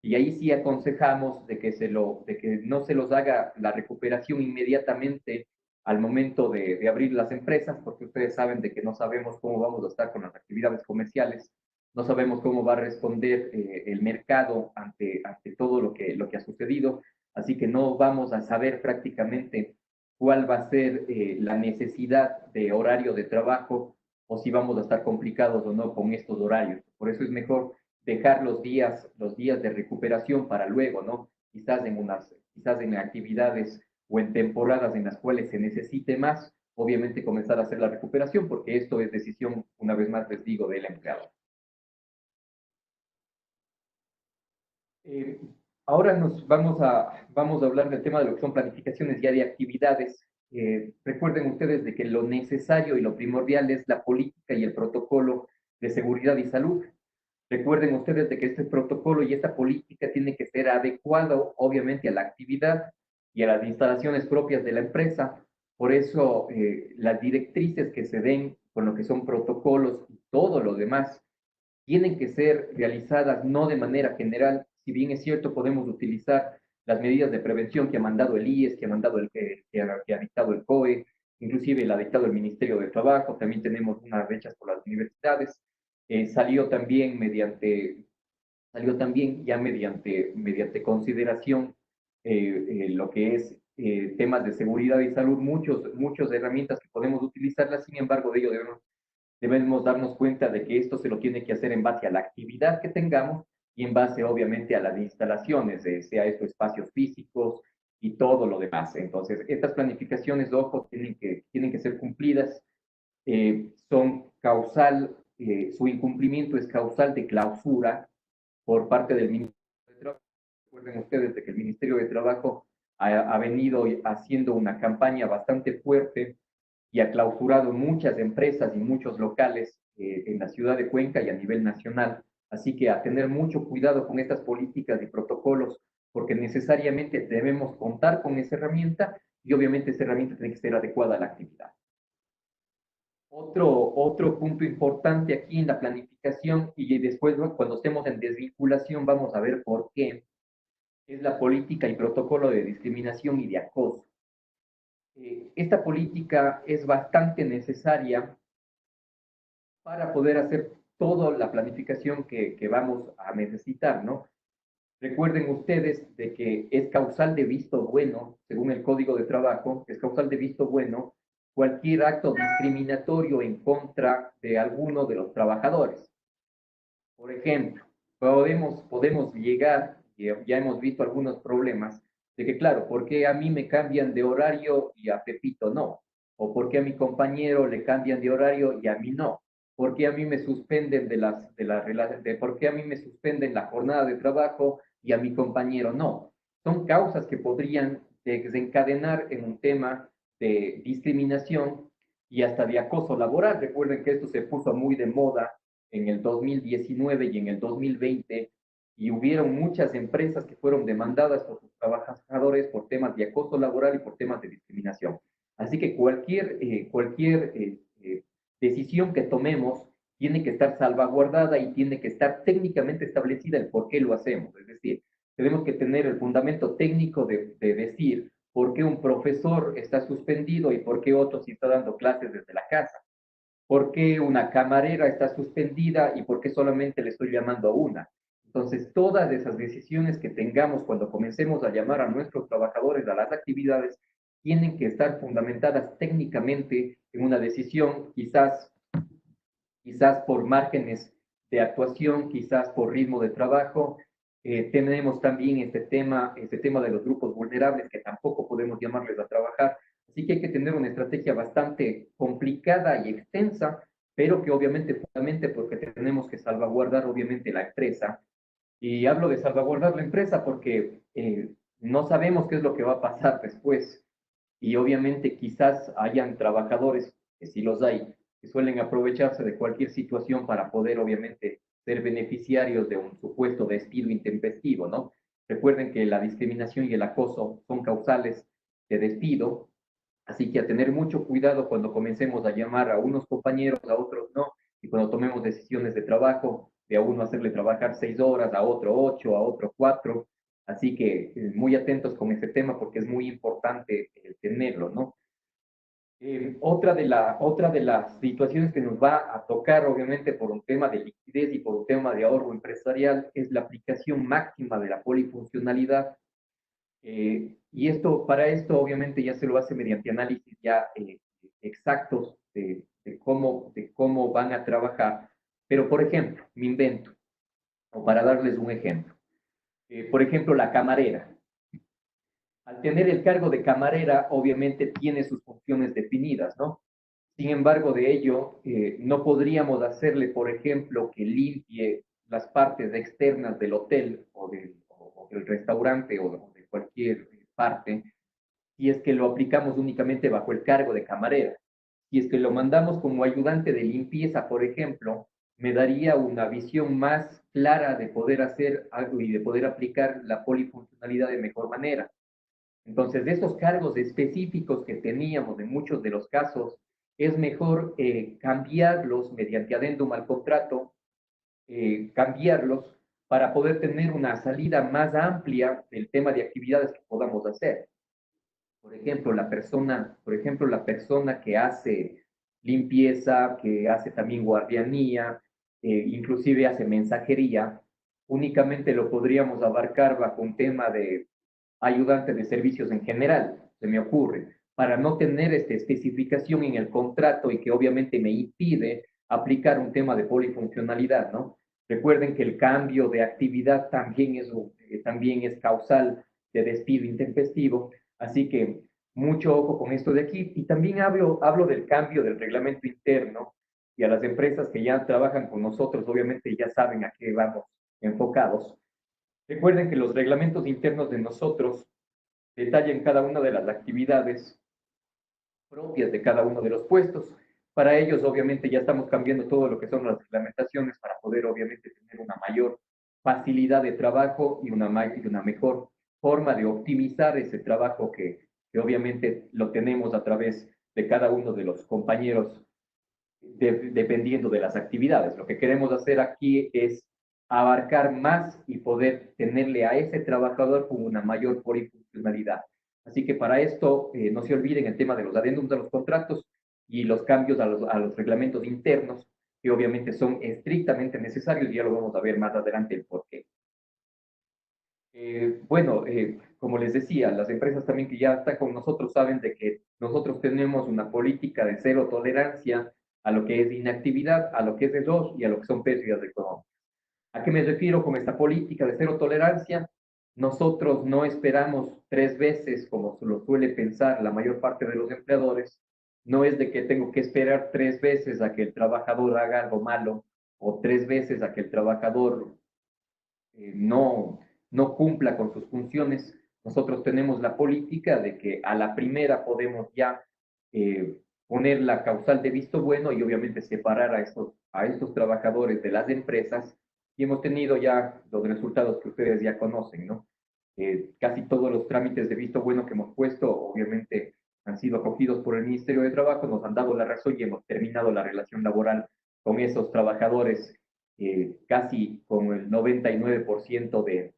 Y ahí sí aconsejamos de que no se los haga la recuperación inmediatamente al momento de abrir las empresas, porque ustedes saben de que no sabemos cómo vamos a estar con las actividades comerciales, no sabemos cómo va a responder el mercado ante todo lo que ha sucedido, así que no vamos a saber prácticamente cuál va a ser la necesidad de horario de trabajo o si vamos a estar complicados o no con estos horarios. Por eso es mejor dejar los días de recuperación para luego, ¿no? Quizás en actividades o en temporadas en las cuales se necesite más, obviamente comenzar a hacer la recuperación, porque esto es decisión, una vez más les digo, del empleado. Eh, Ahora vamos a hablar del tema de lo que son planificaciones ya de actividades. Recuerden ustedes de que lo necesario y lo primordial es la política y el protocolo de seguridad y salud. Recuerden ustedes de que este protocolo y esta política tiene que ser adecuado, obviamente, a la actividad y a las instalaciones propias de la empresa. Por eso, las directrices que se den con lo que son protocolos y todo lo demás tienen que ser realizadas no de manera general. Si bien es cierto, podemos utilizar las medidas de prevención que ha mandado el IES, que ha mandado que ha dictado el COE, inclusive la ha dictado el Ministerio de Trabajo. También tenemos unas hechas por las universidades. Salió también mediante consideración lo que es temas de seguridad y salud, muchas herramientas que podemos utilizarlas. Sin embargo, de ello debemos darnos cuenta de que esto se lo tiene que hacer en base a la actividad que tengamos y en base, obviamente, a las instalaciones, sea esto espacios físicos y todo lo demás. Entonces, estas planificaciones, ojo, tienen que ser cumplidas. Son causal, su incumplimiento es causal de clausura por parte del Ministerio de Trabajo. Recuerden ustedes de que el Ministerio de Trabajo ha venido haciendo una campaña bastante fuerte y ha clausurado muchas empresas y muchos locales en la ciudad de Cuenca y a nivel nacional. Así que a tener mucho cuidado con estas políticas y protocolos, porque necesariamente debemos contar con esa herramienta y obviamente esa herramienta tiene que ser adecuada a la actividad. Otro punto importante aquí en la planificación y después, ¿no?, cuando estemos en desvinculación vamos a ver por qué, es la política y protocolo de discriminación y de acoso. Esta política es bastante necesaria para poder hacer toda la planificación que vamos a necesitar, ¿no? Recuerden ustedes de que es causal de visto bueno, según el Código de Trabajo, es causal de visto bueno cualquier acto discriminatorio en contra de alguno de los trabajadores. Por ejemplo, podemos llegar, y ya hemos visto algunos problemas, de que, claro, ¿por qué a mí me cambian de horario y a Pepito no? ¿O por qué a mi compañero le cambian de horario y a mí no? ¿Por qué a mí me suspenden por qué a mí me suspenden la jornada de trabajo y a mi compañero no? Son causas que podrían desencadenar en un tema de discriminación y hasta de acoso laboral. Recuerden que esto se puso muy de moda en el 2019 y en el 2020, y hubieron muchas empresas que fueron demandadas por sus trabajadores por temas de acoso laboral y por temas de discriminación. Así que cualquier decisión que tomemos tiene que estar salvaguardada y tiene que estar técnicamente establecida el por qué lo hacemos. Es decir, tenemos que tener el fundamento técnico de decir por qué un profesor está suspendido y por qué otro sí está dando clases desde la casa. ¿Por qué una camarera está suspendida y por qué solamente le estoy llamando a una? Entonces, todas esas decisiones que tengamos cuando comencemos a llamar a nuestros trabajadores a las actividades tienen que estar fundamentadas técnicamente en una decisión, quizás por márgenes de actuación, quizás por ritmo de trabajo. Tenemos también este tema de los grupos vulnerables que tampoco podemos llamarles a trabajar. Así que hay que tener una estrategia bastante complicada y extensa, pero que obviamente, porque tenemos que salvaguardar obviamente la empresa. Y hablo de salvaguardar la empresa porque no sabemos qué es lo que va a pasar después. Y obviamente quizás hayan trabajadores, que sí los hay, que suelen aprovecharse de cualquier situación para poder obviamente ser beneficiarios de un supuesto despido intempestivo, ¿no? Recuerden que la discriminación y el acoso son causales de despido, así que a tener mucho cuidado cuando comencemos a llamar a unos compañeros, a otros no, y cuando tomemos decisiones de trabajo, de a uno hacerle trabajar 6 horas, a otro 8, a otro 4. Así que muy atentos con este tema porque es muy importante tenerlo, ¿no? Otra de las situaciones que nos va a tocar, obviamente, por un tema de liquidez y por un tema de ahorro empresarial, es la aplicación máxima de la polifuncionalidad. Para esto, obviamente, ya se lo hace mediante análisis ya exactos de cómo van a trabajar. Pero, por ejemplo, me invento, o para darles un ejemplo, por ejemplo, la camarera. Al tener el cargo de camarera, obviamente tiene sus funciones definidas, ¿no? Sin embargo, de ello, no podríamos hacerle, por ejemplo, que limpie las partes externas del hotel o del restaurante o de cualquier parte, si es que lo aplicamos únicamente bajo el cargo de camarera. Si es que lo mandamos como ayudante de limpieza, por ejemplo, me daría una visión más clara de poder hacer algo y de poder aplicar la polifuncionalidad de mejor manera. Entonces, de esos cargos específicos que teníamos en muchos de los casos, es mejor cambiarlos mediante adendum al contrato, cambiarlos para poder tener una salida más amplia del tema de actividades que podamos hacer. Por ejemplo, la persona que hace limpieza, que hace también guardianía, inclusive hace mensajería, únicamente lo podríamos abarcar bajo un tema de ayudante de servicios en general, se me ocurre, para no tener esta especificación en el contrato y que obviamente me impide aplicar un tema de polifuncionalidad, ¿no? Recuerden que el cambio de actividad también es causal de despido intempestivo, así que mucho ojo con esto de aquí. Y también hablo del cambio del reglamento interno y a las empresas que ya trabajan con nosotros, obviamente ya saben a qué vamos enfocados. Recuerden que los reglamentos internos de nosotros detallan cada una de las actividades propias de cada uno de los puestos. Para ellos, obviamente, ya estamos cambiando todo lo que son las reglamentaciones para poder, obviamente, tener una mayor facilidad de trabajo y una mejor forma de optimizar ese trabajo que obviamente lo tenemos a través de cada uno de los compañeros dependiendo de las actividades. Lo que queremos hacer aquí es abarcar más y poder tenerle a ese trabajador con una mayor polifuncionalidad. Así que para esto, no se olviden el tema de los adendums a los contratos y los cambios a los reglamentos internos, que obviamente son estrictamente necesarios, y ya lo vamos a ver más adelante el por qué. Bueno, como les decía, las empresas también que ya están con nosotros saben de que nosotros tenemos una política de cero tolerancia a lo que es inactividad, a lo que es error y a lo que son pérdidas económicas. ¿A qué me refiero con esta política de cero tolerancia? Nosotros no esperamos 3 veces, como se lo suele pensar la mayor parte de los empleadores. No es de que tengo que esperar 3 veces a que el trabajador haga algo malo o 3 veces a que el trabajador no cumpla con sus funciones. Nosotros tenemos la política de que a la primera podemos ya poner la causal de visto bueno y obviamente separar a estos trabajadores de las empresas, y hemos tenido ya los resultados que ustedes ya conocen, ¿no? Casi todos los trámites de visto bueno que hemos puesto, obviamente, han sido acogidos por el Ministerio de Trabajo, nos han dado la razón y hemos terminado la relación laboral con esos trabajadores casi con el 99% de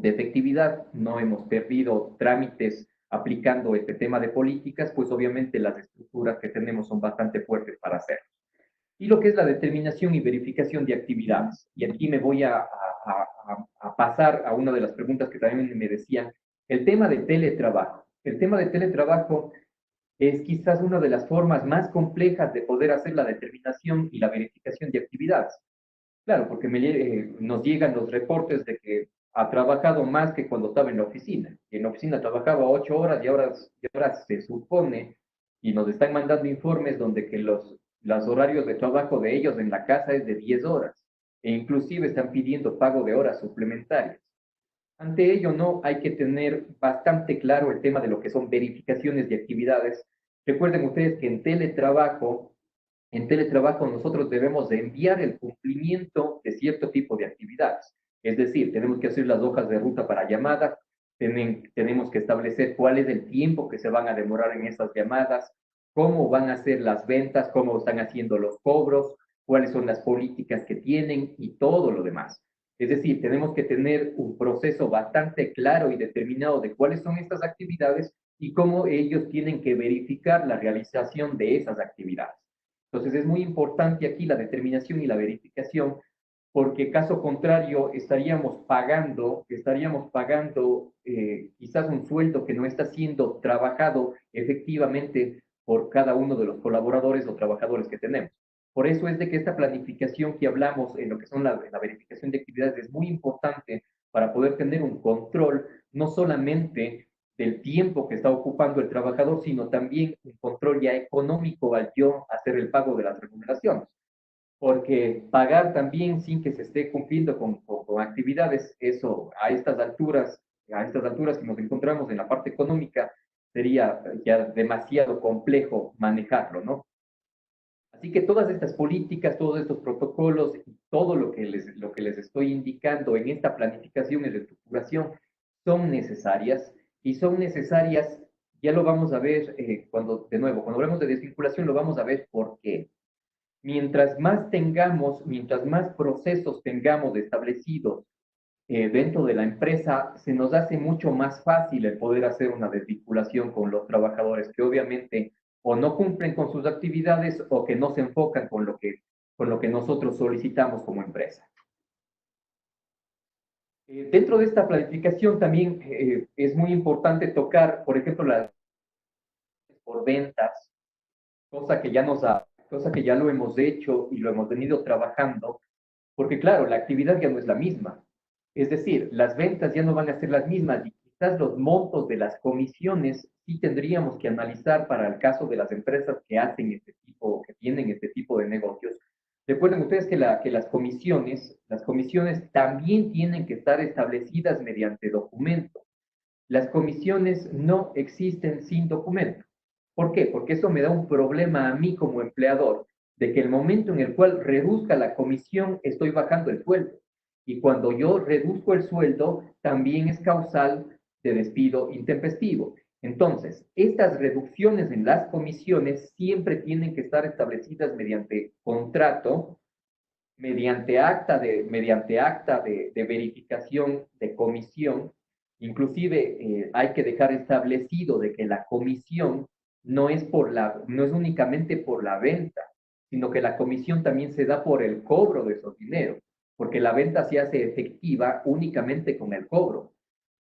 efectividad. No hemos perdido trámites aplicando este tema de políticas, pues obviamente las estructuras que tenemos son bastante fuertes para hacerlo. Y lo que es la determinación y verificación de actividades. Y aquí me voy a pasar a una de las preguntas que también me decían, el tema de teletrabajo. El tema de teletrabajo es quizás una de las formas más complejas de poder hacer la determinación y la verificación de actividades. Claro, porque nos llegan los reportes de que ha trabajado más que cuando estaba en la oficina. Y en la oficina trabajaba 8 horas y ahora se supone, y nos están mandando informes donde que los horarios de trabajo de ellos en la casa es de 10 horas. E inclusive están pidiendo pago de horas suplementarias. Ante ello, no hay que tener bastante claro el tema de lo que son verificaciones de actividades. Recuerden ustedes que en teletrabajo nosotros debemos de enviar el cumplimiento de cierto tipo de actividades. Es decir, tenemos que hacer las hojas de ruta para llamadas, tenemos que establecer cuál es el tiempo que se van a demorar en esas llamadas, cómo van a ser las ventas, cómo están haciendo los cobros, cuáles son las políticas que tienen y todo lo demás. Es decir, tenemos que tener un proceso bastante claro y determinado de cuáles son estas actividades y cómo ellos tienen que verificar la realización de esas actividades. Entonces es muy importante aquí la determinación y la verificación, porque caso contrario estaríamos pagando quizás un sueldo que no está siendo trabajado efectivamente por cada uno de los colaboradores o trabajadores que tenemos. Por eso es de que esta planificación que hablamos en lo que son la verificación de actividades es muy importante para poder tener un control no solamente del tiempo que está ocupando el trabajador, sino también un control ya económico al yo hacer el pago de las remuneraciones. Porque pagar también sin que se esté cumpliendo con actividades, eso a estas alturas que nos encontramos en la parte económica, sería ya demasiado complejo manejarlo, ¿no? Así que todas estas políticas, todos estos protocolos, todo lo que les estoy indicando en esta planificación y reestructuración son necesarias y son necesarias, ya lo vamos a ver cuando, de nuevo, cuando hablamos de desvinculación, lo vamos a ver por qué. Mientras más tengamos, mientras más procesos tengamos establecidos dentro de la empresa, se nos hace mucho más fácil el poder hacer una desvinculación con los trabajadores que obviamente o no cumplen con sus actividades o que no se enfocan con lo que nosotros solicitamos como empresa. Dentro de esta planificación también es muy importante tocar, por ejemplo, las por ventas, cosa que ya lo hemos hecho y lo hemos venido trabajando, porque claro, la actividad ya no es la misma. Es decir, las ventas ya no van a ser las mismas y quizás los montos de las comisiones sí tendríamos que analizar para el caso de las empresas que hacen este tipo, que tienen este tipo de negocios. Recuerden ustedes que las comisiones también tienen que estar establecidas mediante documento. Las comisiones no existen sin documento. ¿Por qué? Porque eso me da un problema a mí como empleador, de que el momento en el cual reduzca la comisión, estoy bajando el sueldo. Y cuando yo reduzco el sueldo, también es causal de despido intempestivo. Entonces, estas reducciones en las comisiones siempre tienen que estar establecidas mediante contrato, mediante acta de verificación de comisión. Inclusive hay que dejar establecido de que la comisión no es únicamente por la venta, sino que la comisión también se da por el cobro de esos dineros, porque la venta se hace efectiva únicamente con el cobro.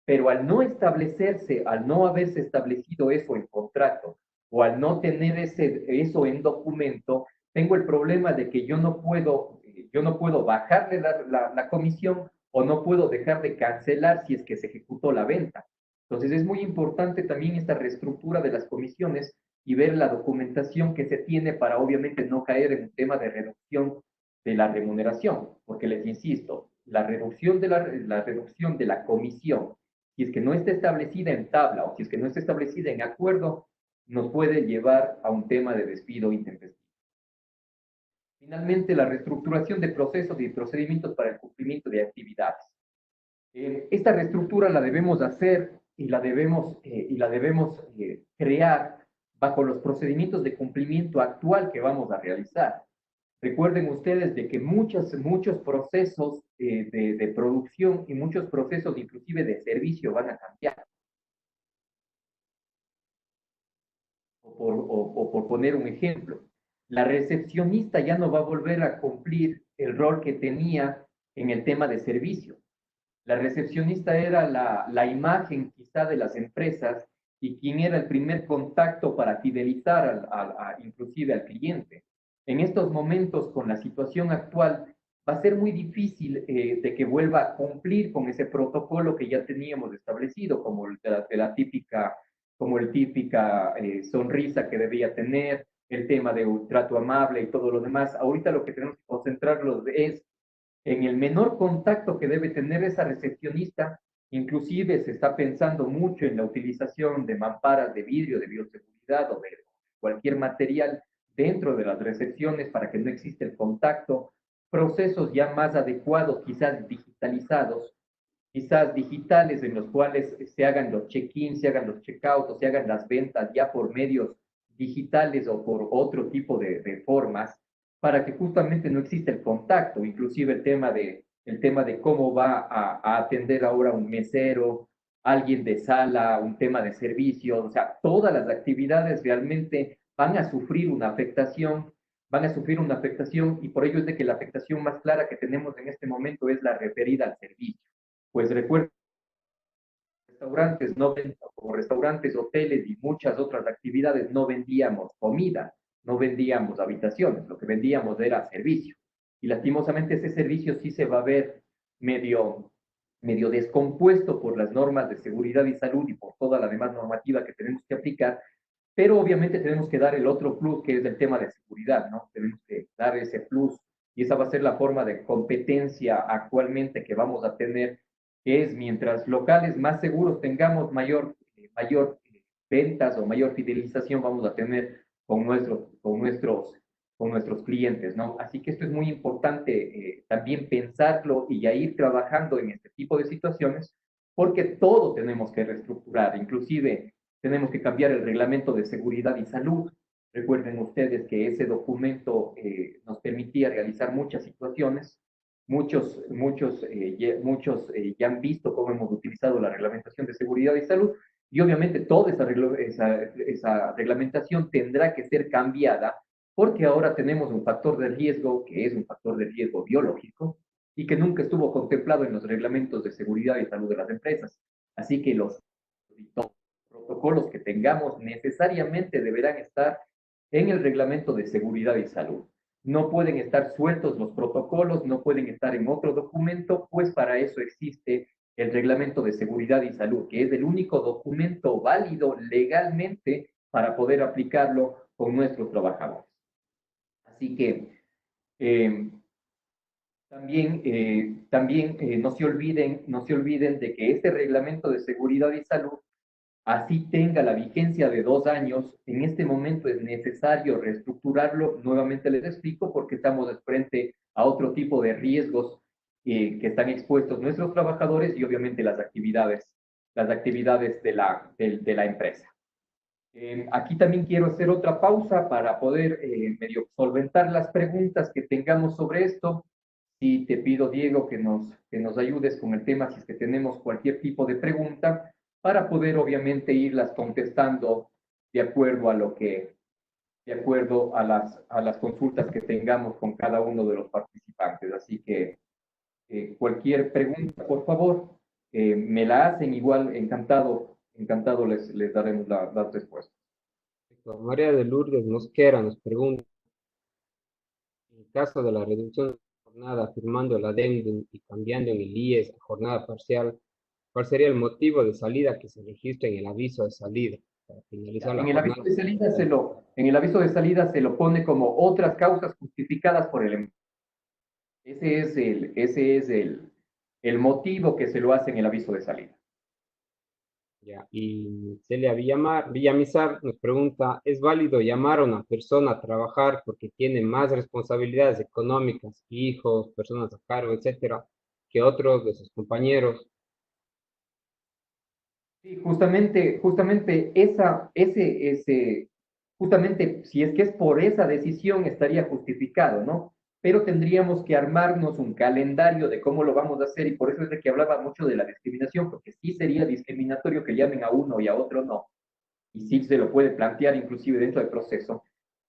Pero al no establecerse, al no haberse establecido eso en contrato o al no tener eso en documento, tengo el problema de que yo no puedo bajarle la comisión o no puedo dejar de cancelar si es que se ejecutó la venta. Entonces es muy importante también esta reestructura de las comisiones y ver la documentación que se tiene para obviamente no caer en un tema de reducción de la remuneración, porque les insisto, la reducción de la comisión, si es que no está establecida en tabla o si es que no está establecida en acuerdo, nos puede llevar a un tema de despido intempestivo. Finalmente, la reestructuración de procesos y procedimientos para el cumplimiento de actividades. Esta reestructura la debemos hacer y la debemos crear bajo los procedimientos de cumplimiento actual que vamos a realizar. Recuerden ustedes de que muchos procesos de producción y muchos procesos inclusive de servicio van a cambiar. O por poner un ejemplo, la recepcionista ya no va a volver a cumplir el rol que tenía en el tema de servicio. La recepcionista era la imagen quizá de las empresas y quien era el primer contacto para fidelizar inclusive al cliente. En estos momentos, con la situación actual, va a ser muy difícil de que vuelva a cumplir con ese protocolo que ya teníamos establecido, como el típica sonrisa que debía tener, el tema de un trato amable y todo lo demás. Ahorita lo que tenemos que concentrarnos es en el menor contacto que debe tener esa recepcionista. Inclusive se está pensando mucho en la utilización de mamparas de vidrio, de bioseguridad o de cualquier material dentro de las recepciones para que no exista el contacto, procesos ya más adecuados, quizás digitales en los cuales se hagan los check-ins, se hagan los check-outs o se hagan las ventas ya por medios digitales o por otro tipo de formas, para que justamente no exista el contacto, inclusive el tema de cómo va a atender ahora un mesero, alguien de sala, un tema de servicios, o sea, todas las actividades realmente van a sufrir una afectación y por ello es de que la afectación más clara que tenemos en este momento es la referida al servicio. Pues recuerden, restaurantes, no, como restaurantes, hoteles y muchas otras actividades, no vendíamos comida, no vendíamos habitaciones, lo que vendíamos era servicio. Y lastimosamente ese servicio sí se va a ver medio, medio descompuesto por las normas de seguridad y salud y por toda la demás normativa que tenemos que aplicar, pero obviamente tenemos que dar el otro plus que es el tema de seguridad, ¿no? Tenemos que dar ese plus y esa va a ser la forma de competencia actualmente que vamos a tener, que es mientras locales más seguros tengamos, mayor ventas o mayor fidelización vamos a tener con nuestros clientes, ¿no? Así que esto es muy importante también pensarlo y ya ir trabajando en este tipo de situaciones, porque todo tenemos que reestructurar, inclusive tenemos que cambiar el reglamento de seguridad y salud. Recuerden ustedes que ese documento nos permitía realizar muchas situaciones. Muchos ya han visto cómo hemos utilizado la reglamentación de seguridad y salud y obviamente toda esa reglamentación tendrá que ser cambiada porque ahora tenemos un factor de riesgo que es un factor de riesgo biológico y que nunca estuvo contemplado en los reglamentos de seguridad y salud de las empresas. Así que los protocolos que tengamos necesariamente deberán estar en el reglamento de seguridad y salud. No pueden estar sueltos los protocolos, no pueden estar en otro documento, pues para eso existe el reglamento de seguridad y salud, que es el único documento válido legalmente para poder aplicarlo con nuestros trabajadores. Así que eh, también no se olviden de que este reglamento de seguridad y salud así tenga la vigencia de 2 años, en este momento es necesario reestructurarlo. Nuevamente les explico porque estamos frente a otro tipo de riesgos que están expuestos nuestros trabajadores y obviamente las actividades de la empresa. Aquí también quiero hacer otra pausa para poder medio solventar las preguntas que tengamos sobre esto. Y te pido, Diego, que nos ayudes con el tema si es que tenemos cualquier tipo de pregunta para poder obviamente irlas contestando de acuerdo a de acuerdo a las consultas que tengamos con cada uno de los participantes. Así que cualquier pregunta, por favor, me la hacen igual, encantado les daremos las respuestas. María de Lourdes Mosquera nos pregunta, en caso de la reducción de jornada, firmando el adendum y cambiando en el IES a jornada parcial, ¿cuál sería el motivo de salida que se registra en el aviso de salida para finalizar la En el aviso jornada? de salida en el aviso de salida se lo pone como otras causas justificadas por el. Ese es el motivo que se lo hace en el aviso de salida. Ya, y Celia Villamizar nos pregunta, ¿es válido llamar a una persona a trabajar porque tiene más responsabilidades económicas, hijos, personas a cargo, etcétera, que otros de sus compañeros? Sí, justamente si es que es por esa decisión estaría justificado, ¿no? Pero tendríamos que armarnos un calendario de cómo lo vamos a hacer y por eso es de que hablaba mucho de la discriminación, porque sí sería discriminatorio que llamen a uno y a otro no. Y sí se lo puede plantear inclusive dentro del proceso.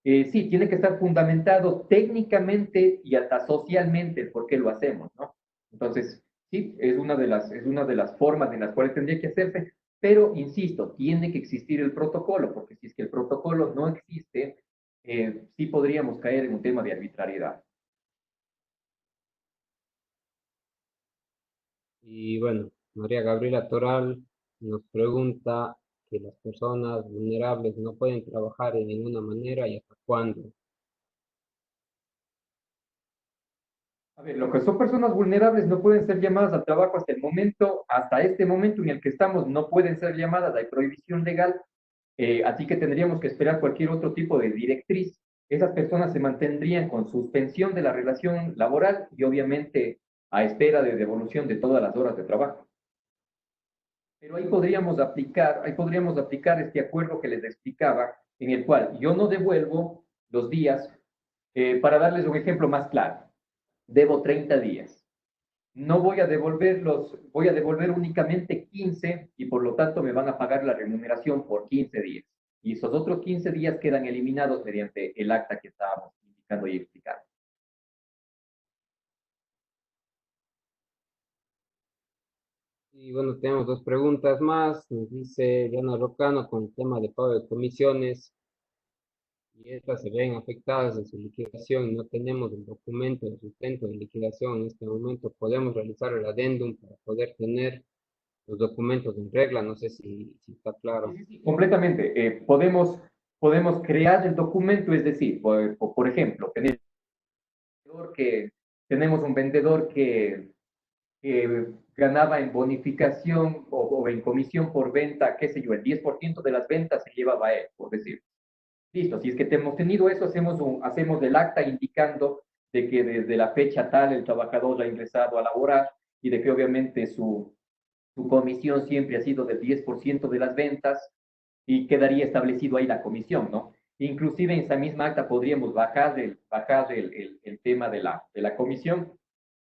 Sí, tiene que estar fundamentado técnicamente y hasta socialmente el por qué lo hacemos, ¿no? Entonces, sí, es una de las formas en las cuales tendría que hacerse, pero insisto, tiene que existir el protocolo, porque si es que el protocolo no existe, sí podríamos caer en un tema de arbitrariedad. Y bueno, María Gabriela Toral nos pregunta que las personas vulnerables no pueden trabajar de ninguna manera y hasta cuándo. A ver, lo que son personas vulnerables no pueden ser llamadas al trabajo hasta este momento en el que estamos, no pueden ser llamadas, hay prohibición legal, así que tendríamos que esperar cualquier otro tipo de directriz. Esas personas se mantendrían con suspensión de la relación laboral y obviamente a espera de devolución de todas las horas de trabajo. Pero ahí podríamos aplicar este acuerdo que les explicaba, en el cual yo no devuelvo los días, para darles un ejemplo más claro, debo 30 días. No voy a devolver únicamente 15 y por lo tanto me van a pagar la remuneración por 15 días. Y esos otros 15 días quedan eliminados mediante el acta que estábamos indicando y explicando. Y bueno, tenemos dos preguntas más. Nos dice Diana Rocano con el tema de pago de comisiones y estas se ven afectadas en su liquidación y no tenemos el documento de sustento de liquidación en este momento. Podemos realizar el adendum para poder tener los documentos en regla. No sé si está claro. Sí, sí, sí, completamente. Podemos crear el documento, es decir, por ejemplo, que, tenemos un vendedor que ganaba en bonificación o en comisión por venta, qué sé yo, el 10% de las ventas se llevaba él, por decir. Listo, si es que hemos tenido eso, hacemos el acta indicando de que desde la fecha tal el trabajador ha ingresado a laborar y de que obviamente su comisión siempre ha sido del 10% de las ventas y quedaría establecido ahí la comisión, ¿no? Inclusive en esa misma acta podríamos bajar el tema de la comisión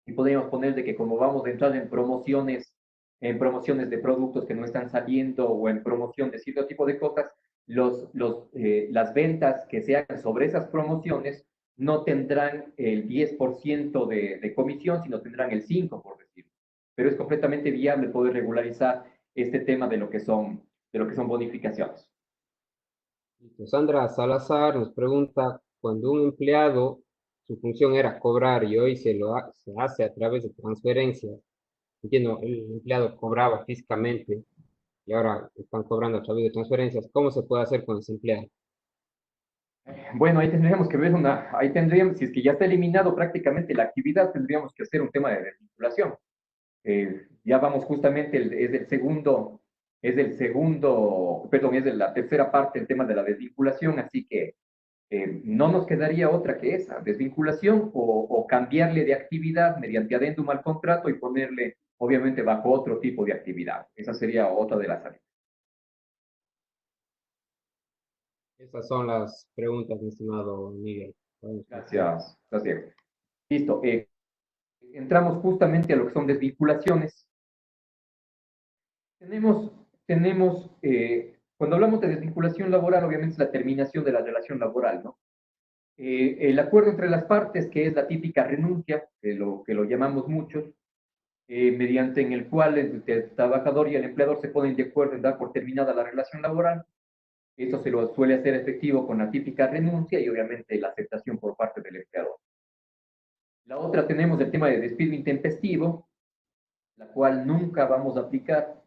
y podríamos poner de que como vamos a entrar en promociones de productos que no están saliendo o en promoción de cierto tipo de cosas, las ventas que se hagan sobre esas promociones no tendrán el 10% de comisión, sino tendrán el 5%, por decir. Pero es completamente viable poder regularizar este tema de lo que son bonificaciones. Sandra Salazar nos pregunta, cuando un empleado, su función era cobrar y hoy se hace a través de transferencias. Entiendo, el empleado cobraba físicamente y ahora están cobrando a través de transferencias. ¿Cómo se puede hacer con ese empleado? Bueno, ahí tendríamos que ver ahí tendríamos, si es que ya está eliminado prácticamente la actividad, tendríamos que hacer un tema de desvinculación. Ya vamos justamente, perdón, es de la tercera parte el tema de la desvinculación, así que no nos quedaría otra que esa, desvinculación o cambiarle de actividad mediante adendum al contrato y ponerle, obviamente, bajo otro tipo de actividad. Esa sería otra de las salidas. Esas son las preguntas, mi estimado Miguel. Podemos continuar. Gracias, gracias. Listo. Entramos justamente a lo que son desvinculaciones. Cuando hablamos de desvinculación laboral, obviamente es la terminación de la relación laboral, ¿no? El acuerdo entre las partes, que es la típica renuncia, que lo llamamos muchos, mediante en el cual el trabajador y el empleador se ponen de acuerdo en dar por terminada la relación laboral. Esto se lo suele hacer efectivo con la típica renuncia y obviamente la aceptación por parte del empleador. La otra tenemos el tema de despido intempestivo, la cual nunca vamos a aplicar,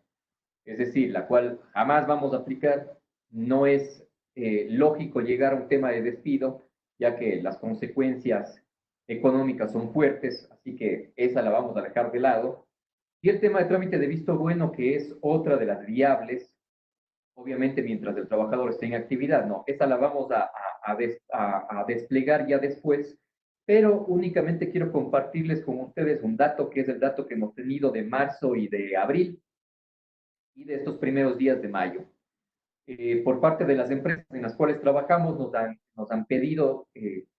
es decir, la cual jamás vamos a aplicar. No es lógico llegar a un tema de despido, ya que las consecuencias económicas son fuertes, así que esa la vamos a dejar de lado. Y el tema de trámite de visto bueno, que es otra de las viables, obviamente mientras el trabajador esté en actividad, no, esa la vamos a desplegar ya después, pero únicamente quiero compartirles con ustedes un dato que es el dato que hemos tenido de marzo y de abril y de estos primeros días de mayo. Por parte de las empresas en las cuales trabajamos nos han pedido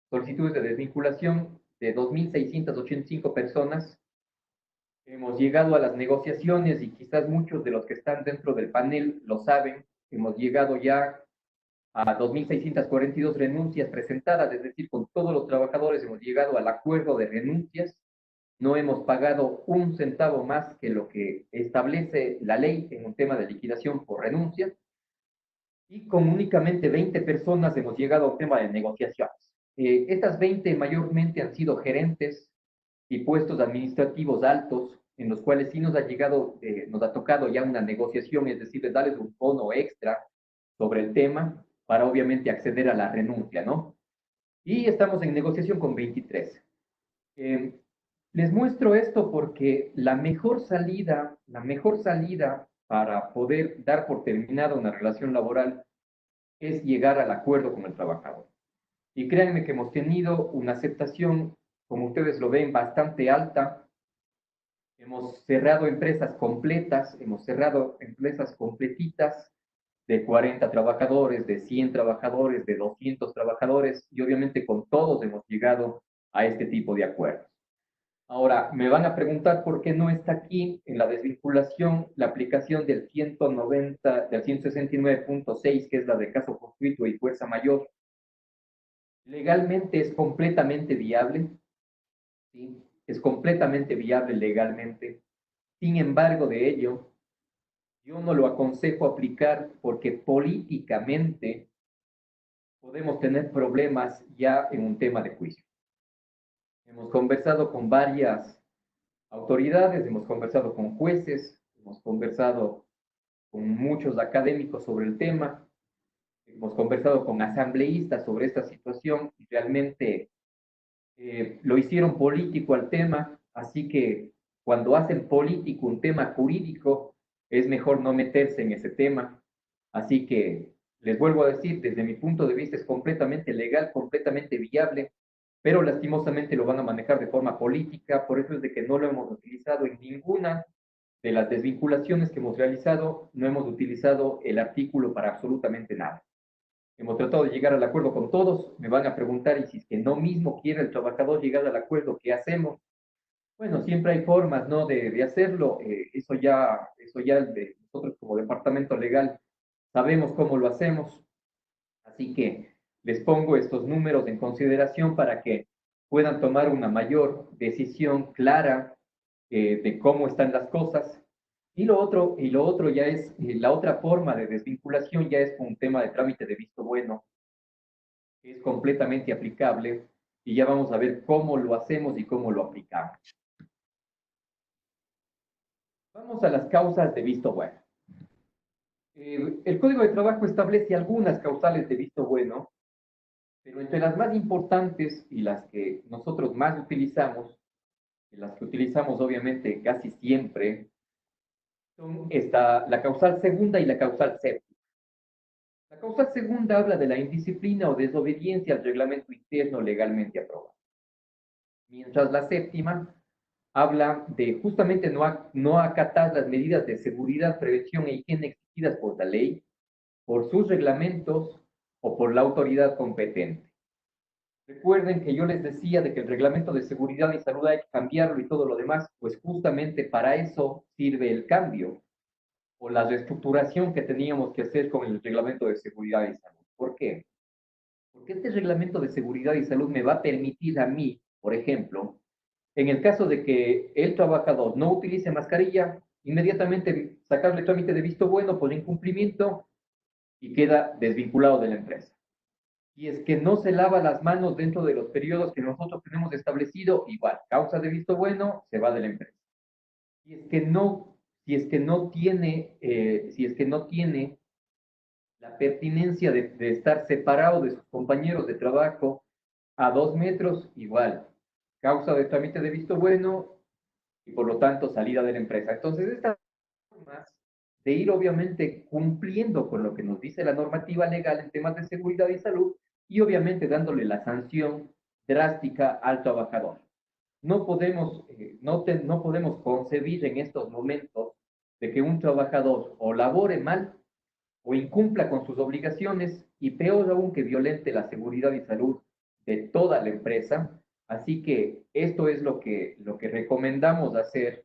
solicitudes de desvinculación de 2.685 personas. Hemos llegado a las negociaciones y quizás muchos de los que están dentro del panel lo saben. Hemos llegado ya a 2.642 renuncias presentadas, es decir, con todos los trabajadores hemos llegado al acuerdo de renuncias. No hemos pagado un centavo más que lo que establece la ley en un tema de liquidación por renuncia. Y con únicamente 20 personas hemos llegado a un tema de negociaciones. Estas 20 mayormente han sido gerentes y puestos administrativos altos, en los cuales sí nos ha tocado ya una negociación, es decir, darles un bono extra sobre el tema para obviamente acceder a la renuncia, ¿no? Y estamos en negociación con 23. Eh, Les muestro esto porque la mejor salida para poder dar por terminada una relación laboral es llegar al acuerdo con el trabajador. Y créanme que hemos tenido una aceptación, como ustedes lo ven, bastante alta. Hemos cerrado empresas completas, hemos cerrado empresas completitas de 40 trabajadores, de 100 trabajadores, de 200 trabajadores, y obviamente con todos hemos llegado a este tipo de acuerdos. Ahora, me van a preguntar por qué no está aquí en la desvinculación la aplicación del 190, del 169.6, que es la de caso fortuito y fuerza mayor. Legalmente es completamente viable, ¿sí? Es completamente viable legalmente. Sin embargo, de ello, yo no lo aconsejo aplicar porque políticamente podemos tener problemas ya en un tema de juicio. Hemos conversado con varias autoridades, hemos conversado con jueces, hemos conversado con muchos académicos sobre el tema, hemos conversado con asambleístas sobre esta situación y realmente lo hicieron político al tema, así que cuando hacen político un tema jurídico, es mejor no meterse en ese tema. Así que les vuelvo a decir, desde mi punto de vista es completamente legal, completamente viable, pero lastimosamente lo van a manejar de forma política, por eso es de que no lo hemos utilizado en ninguna de las desvinculaciones que hemos realizado, no hemos utilizado el artículo para absolutamente nada. Hemos tratado de llegar al acuerdo con todos, me van a preguntar, y si es que no mismo quiere el trabajador llegar al acuerdo, ¿qué hacemos? Bueno, siempre hay formas, ¿no?, de hacerlo, eso ya de nosotros como departamento legal sabemos cómo lo hacemos, así que les pongo estos números en consideración para que puedan tomar una mayor decisión clara de cómo están las cosas. Y lo otro ya es, la otra forma de desvinculación ya es con un tema de trámite de visto bueno, que es completamente aplicable, y ya vamos a ver cómo lo hacemos y cómo lo aplicamos. Vamos a las causas de visto bueno. El Código de Trabajo establece algunas causales de visto bueno, pero entre las más importantes y las que nosotros más utilizamos, y las que utilizamos obviamente casi siempre, son la causal segunda y la causal séptima. La causal segunda habla de la indisciplina o desobediencia al reglamento interno legalmente aprobado, mientras la séptima habla de justamente no acatar las medidas de seguridad, prevención e higiene exigidas por la ley, por sus reglamentos o por la autoridad competente. Recuerden que yo les decía de que el reglamento de seguridad y salud hay que cambiarlo y todo lo demás, pues justamente para eso sirve el cambio o la reestructuración que teníamos que hacer con el reglamento de seguridad y salud. ¿Por qué? Porque este reglamento de seguridad y salud me va a permitir a mí, por ejemplo, en el caso de que el trabajador no utilice mascarilla, inmediatamente sacarle trámite de visto bueno por incumplimiento y queda desvinculado de la empresa. Si es que no se lava las manos dentro de los periodos que nosotros tenemos establecido, igual, causa de visto bueno, se va de la empresa. Si es que no, si es que no tiene la pertinencia de estar separado de sus compañeros de trabajo a 2 metros, igual, causa de trámite de visto bueno y por lo tanto salida de la empresa. Entonces, estas formas de ir obviamente cumpliendo con lo que nos dice la normativa legal en temas de seguridad y salud y obviamente dándole la sanción drástica al trabajador. No podemos concebir en estos momentos de que un trabajador o labore mal o incumpla con sus obligaciones y peor aún que violente la seguridad y salud de toda la empresa. Así que esto es lo que recomendamos hacer,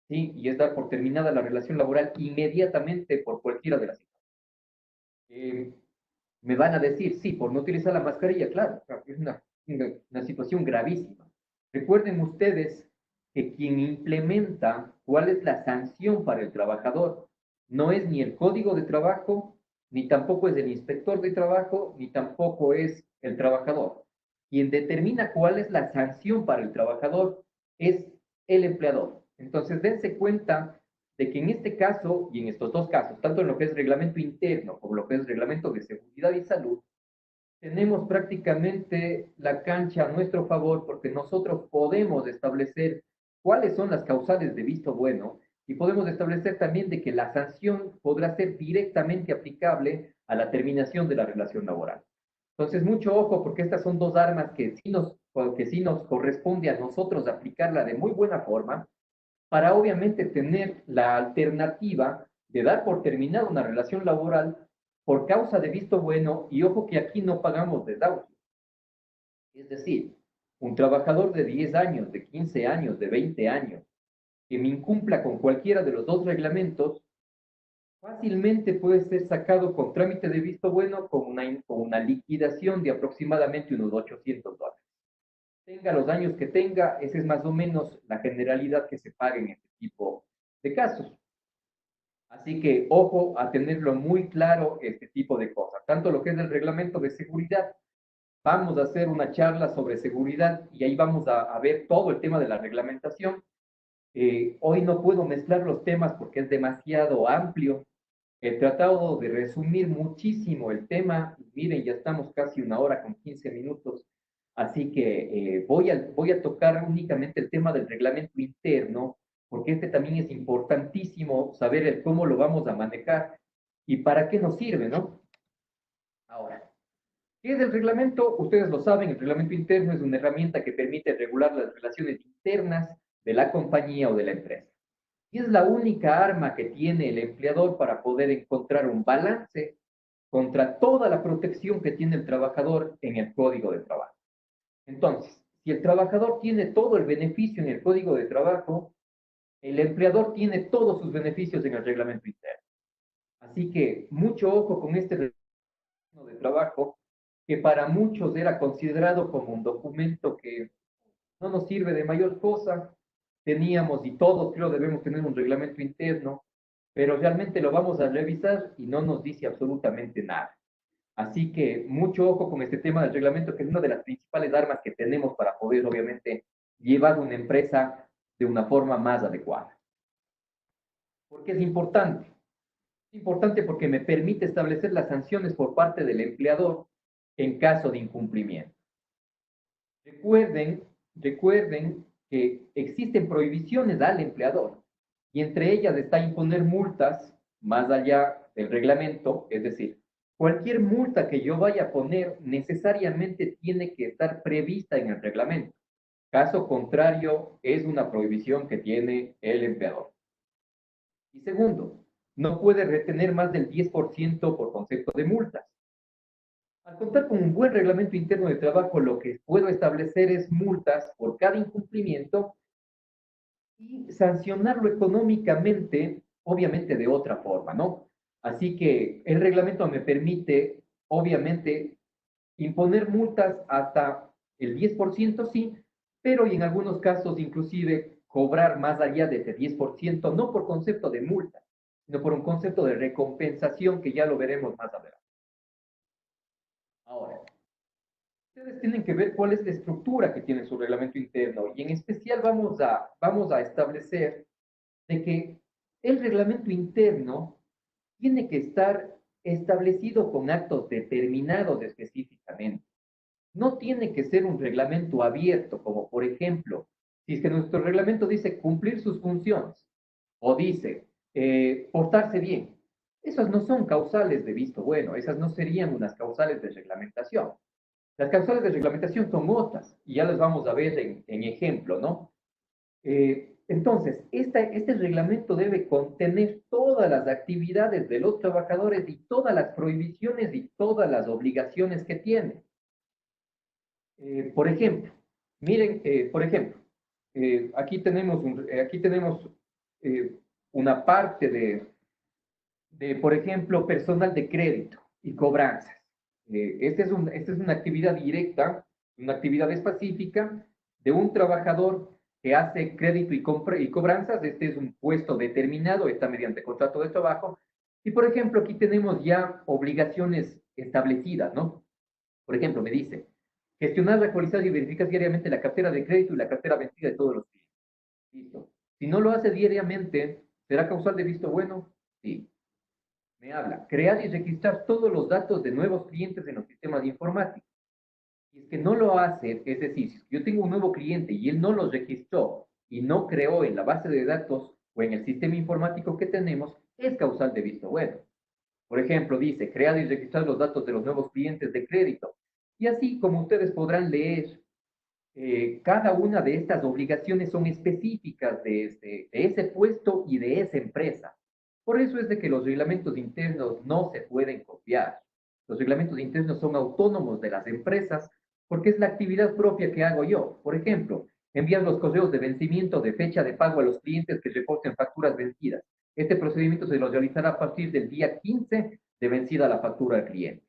¿sí? Y es dar por terminada la relación laboral inmediatamente por cualquiera de las situaciones. Me van a decir, sí, por no utilizar la mascarilla, claro, es una situación gravísima. Recuerden ustedes que quien implementa cuál es la sanción para el trabajador no es ni el Código de Trabajo, ni tampoco es el inspector de trabajo, ni tampoco es el trabajador. Quien determina cuál es la sanción para el trabajador es el empleador. Entonces, dense cuenta de que en este caso y en estos dos casos, tanto en lo que es reglamento interno como lo que es reglamento de seguridad y salud, tenemos prácticamente la cancha a nuestro favor porque nosotros podemos establecer cuáles son las causales de visto bueno y podemos establecer también de que la sanción podrá ser directamente aplicable a la terminación de la relación laboral. Entonces, mucho ojo porque estas son dos armas que sí nos corresponde a nosotros aplicarla de muy buena forma para obviamente tener la alternativa de dar por terminada una relación laboral por causa de visto bueno, y ojo que aquí no pagamos desahucio. Es decir, un trabajador de 10 años, de 15 años, de 20 años, que me incumpla con cualquiera de los dos reglamentos, fácilmente puede ser sacado con trámite de visto bueno con una liquidación de aproximadamente unos $800. Tenga los años que tenga, esa es más o menos la generalidad que se paga en este tipo de casos. Así que ojo a tenerlo muy claro este tipo de cosas, tanto lo que es el reglamento de seguridad. Vamos a hacer una charla sobre seguridad y ahí vamos a ver todo el tema de la reglamentación. Hoy no puedo mezclar los temas porque es demasiado amplio. He tratado de resumir muchísimo el tema. Miren, ya estamos casi 1 hora con 15 minutos. Así que voy a tocar únicamente el tema del reglamento interno, porque este también es importantísimo saber el cómo lo vamos a manejar y para qué nos sirve, ¿no? Ahora, ¿qué es el reglamento? Ustedes lo saben, el reglamento interno es una herramienta que permite regular las relaciones internas de la compañía o de la empresa. Y es la única arma que tiene el empleador para poder encontrar un balance contra toda la protección que tiene el trabajador en el código de trabajo. Entonces, si el trabajador tiene todo el beneficio en el código de trabajo, el empleador tiene todos sus beneficios en el reglamento interno. Así que mucho ojo con este reglamento de trabajo, que para muchos era considerado como un documento que no nos sirve de mayor cosa. Teníamos y todos creo debemos tener un reglamento interno, pero realmente lo vamos a revisar y no nos dice absolutamente nada. Así que mucho ojo con este tema del reglamento, que es una de las principales armas que tenemos para poder, obviamente, llevar una empresa de una forma más adecuada. ¿Por qué es importante? Es importante porque me permite establecer las sanciones por parte del empleador en caso de incumplimiento. Recuerden que existen prohibiciones al empleador y entre ellas está imponer multas más allá del reglamento, es decir, cualquier multa que yo vaya a poner necesariamente tiene que estar prevista en el reglamento. Caso contrario, es una prohibición que tiene el empleador. Y segundo, no puede retener más del 10% por concepto de multas. Al contar con un buen reglamento interno de trabajo, lo que puedo establecer es multas por cada incumplimiento y sancionarlo económicamente, obviamente de otra forma, ¿no? Así que el reglamento me permite, obviamente, imponer multas hasta el 10%, sí, pero y en algunos casos inclusive cobrar más allá de ese 10%, no por concepto de multa, sino por un concepto de recompensación que ya lo veremos más adelante. Ahora, ustedes tienen que ver cuál es la estructura que tiene su reglamento interno y en especial vamos a establecer de que el reglamento interno tiene que estar establecido con actos determinados específicamente. No tiene que ser un reglamento abierto, como por ejemplo, si es que nuestro reglamento dice cumplir sus funciones o dice portarse bien. Esas no son causales de visto bueno, esas no serían unas causales de reglamentación. Las causales de reglamentación son otras, y ya las vamos a ver en ejemplo, ¿no? Entonces, este reglamento debe contener todas las actividades de los trabajadores y todas las prohibiciones y todas las obligaciones que tiene. Por ejemplo, miren, por ejemplo, aquí tenemos una parte por ejemplo, personal de crédito y cobranzas. Esta es una actividad directa, una actividad específica de un trabajador que hace crédito y cobranzas. Este es un puesto determinado, está mediante contrato de trabajo. Y, por ejemplo, aquí tenemos ya obligaciones establecidas, ¿no? Por ejemplo, me dice, gestionar, actualizar y verificar diariamente la cartera de crédito y la cartera vencida de todos los clientes. Listo. Si no lo hace diariamente, ¿será causal de visto bueno? Sí. Me habla, crear y registrar todos los datos de nuevos clientes en los sistemas informáticos. Si es que no lo hace, es decir, si yo tengo un nuevo cliente y él no los registró y no creó en la base de datos o en el sistema informático que tenemos, es causal de visto bueno. Por ejemplo, dice, crear y registrar los datos de los nuevos clientes de crédito. Y así como ustedes podrán leer, cada una de estas obligaciones son específicas de ese puesto y de esa empresa. Por eso es de que los reglamentos internos no se pueden copiar. Los reglamentos internos son autónomos de las empresas porque es la actividad propia que hago yo. Por ejemplo, enviar los correos de vencimiento de fecha de pago a los clientes que reporten facturas vencidas. Este procedimiento se lo realizará a partir del día 15 de vencida la factura al cliente.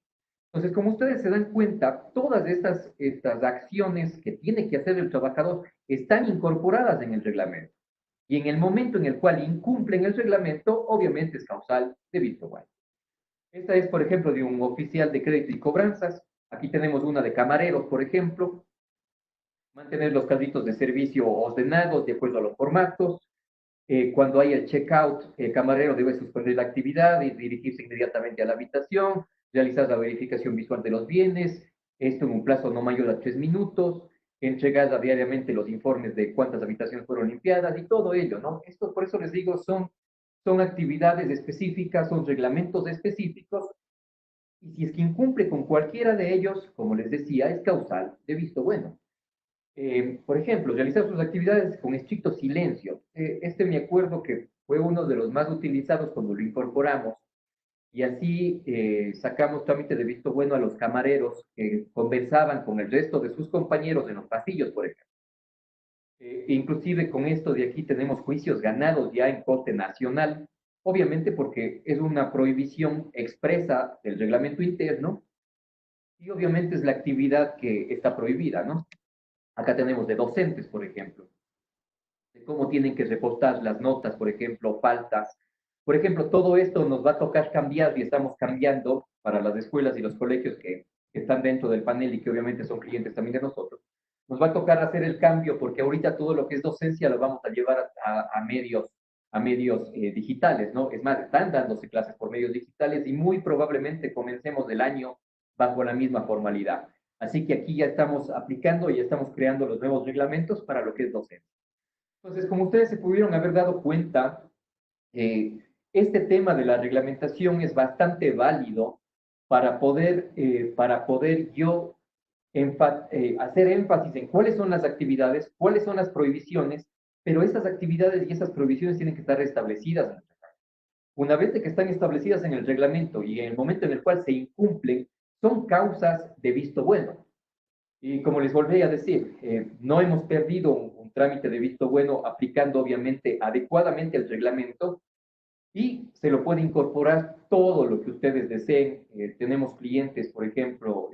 Entonces, como ustedes se dan cuenta, todas estas acciones que tiene que hacer el trabajador están incorporadas en el reglamento. Y en el momento en el cual incumplen el reglamento, obviamente es causal de visto bueno. Esta es, por ejemplo, de un oficial de crédito y cobranzas. Aquí tenemos una de camareros, por ejemplo. Mantener los carritos de servicio ordenados de acuerdo a los formatos. Cuando hay el checkout, el camarero debe suspender la actividad y dirigirse inmediatamente a la habitación, realizar la verificación visual de los bienes, esto en un plazo no mayor a 3 minutos, entregar diariamente los informes de cuántas habitaciones fueron limpiadas y todo ello, ¿no? Esto, por eso les digo, son actividades específicas, son reglamentos específicos, y si es que incumple con cualquiera de ellos, como les decía, es causal de visto bueno. Por ejemplo, realizar sus actividades con estricto silencio. Este me acuerdo que fue uno de los más utilizados cuando lo incorporamos y así sacamos trámite de visto bueno a los camareros que conversaban con el resto de sus compañeros en los pasillos, por ejemplo. Inclusive con esto de aquí tenemos juicios ganados ya en corte nacional, obviamente porque es una prohibición expresa del reglamento interno y obviamente es la actividad que está prohibida, ¿no? Acá tenemos de docentes, por ejemplo, de cómo tienen que reportar las notas, por ejemplo, faltas. Por ejemplo, todo esto nos va a tocar cambiar y estamos cambiando para las escuelas y los colegios que están dentro del panel y que obviamente son clientes también de nosotros. Nos va a tocar hacer el cambio porque ahorita todo lo que es docencia lo vamos a llevar a medios digitales, ¿no? Es más, están dándose clases por medios digitales y muy probablemente comencemos el año bajo la misma formalidad. Así que aquí ya estamos aplicando y ya estamos creando los nuevos reglamentos para lo que es docencia. Entonces, como ustedes se pudieron haber dado cuenta, este tema de la reglamentación es bastante válido para poder yo hacer énfasis en cuáles son las actividades, cuáles son las prohibiciones, pero esas actividades y esas prohibiciones tienen que estar establecidas. Una vez de que están establecidas en el reglamento y en el momento en el cual se incumplen, son causas de visto bueno. Y como les volví a decir, no hemos perdido un trámite de visto bueno aplicando obviamente adecuadamente el reglamento y se lo puede incorporar todo lo que ustedes deseen. Tenemos clientes, por ejemplo,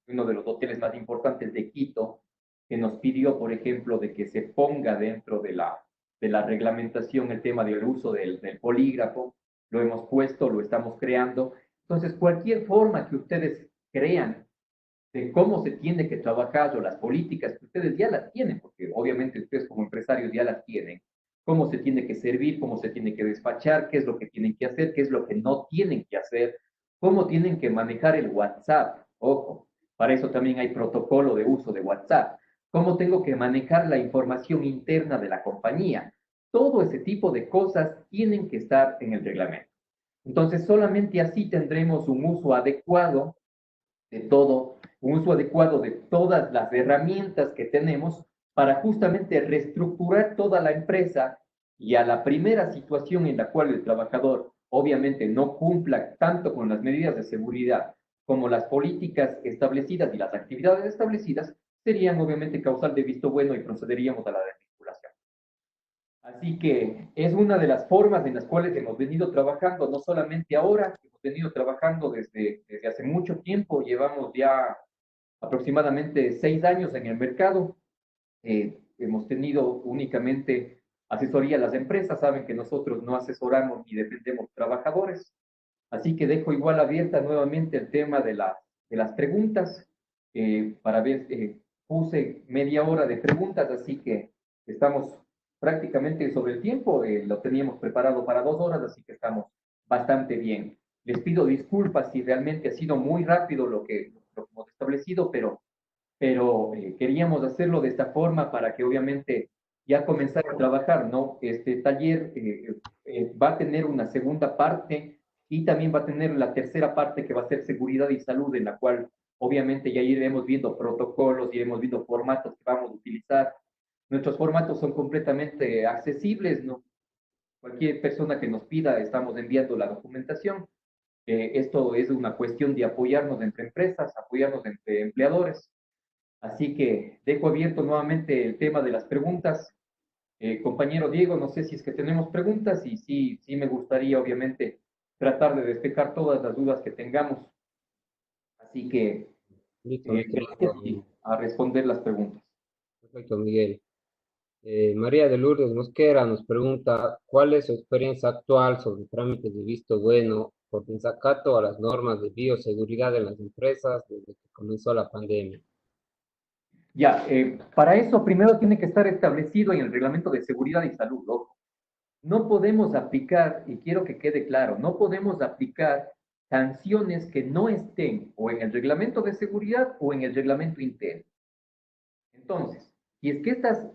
uno de los hoteles más importantes de Quito, que nos pidió, por ejemplo, de que se ponga dentro de la reglamentación el tema del uso del polígrafo. Lo hemos puesto, lo estamos creando. Entonces, cualquier forma que ustedes crean de cómo se tiene que trabajar o las políticas que ustedes ya las tienen, porque obviamente ustedes como empresarios ya las tienen, cómo se tiene que servir, cómo se tiene que despachar, qué es lo que tienen que hacer, qué es lo que no tienen que hacer, cómo tienen que manejar el WhatsApp. Ojo, para eso también hay protocolo de uso de WhatsApp. Cómo tengo que manejar la información interna de la compañía. Todo ese tipo de cosas tienen que estar en el reglamento. Entonces, solamente así tendremos un uso adecuado de todo, un uso adecuado de todas las herramientas que tenemos para justamente reestructurar toda la empresa y a la primera situación en la cual el trabajador obviamente no cumpla tanto con las medidas de seguridad como las políticas establecidas y las actividades establecidas, serían obviamente causal de visto bueno y procederíamos a la desvinculación. Así que es una de las formas en las cuales hemos venido trabajando, no solamente ahora, hemos venido trabajando desde hace mucho tiempo, llevamos ya aproximadamente 6 años en el mercado, hemos tenido únicamente asesoría a las empresas, saben que nosotros no asesoramos ni dependemos de trabajadores, así que dejo igual abierta nuevamente el tema de las preguntas, para ver, puse media hora de preguntas, así que estamos prácticamente sobre el tiempo, lo teníamos preparado para 2 horas, así que estamos bastante bien. Les pido disculpas si realmente ha sido muy rápido lo que hemos establecido, pero queríamos hacerlo de esta forma para que obviamente ya comenzar a trabajar, ¿no? Este taller va a tener una segunda parte y también va a tener la tercera parte que va a ser seguridad y salud, en la cual obviamente ya iremos viendo protocolos, iremos viendo formatos que vamos a utilizar. Nuestros formatos son completamente accesibles, ¿no? Cualquier persona que nos pida, estamos enviando la documentación. Esto es una cuestión de apoyarnos entre empresas, apoyarnos entre empleadores. Así que dejo abierto nuevamente el tema de las preguntas. Compañero Diego, no sé si es que tenemos preguntas y sí, sí me gustaría obviamente tratar de despejar todas las dudas que tengamos. Así que Listo, mi gracias estimado. y a responder las preguntas. Perfecto, Miguel. María de Lourdes Mosquera nos pregunta, ¿cuál es su experiencia actual sobre trámites de visto bueno por desacato a las normas de bioseguridad en las empresas desde que comenzó la pandemia? Ya, para eso primero tiene que estar establecido en el reglamento de seguridad y salud, ojo. No podemos aplicar, y quiero que quede claro, no podemos aplicar sanciones que no estén o en el reglamento de seguridad o en el reglamento interno. Entonces, si es que estas,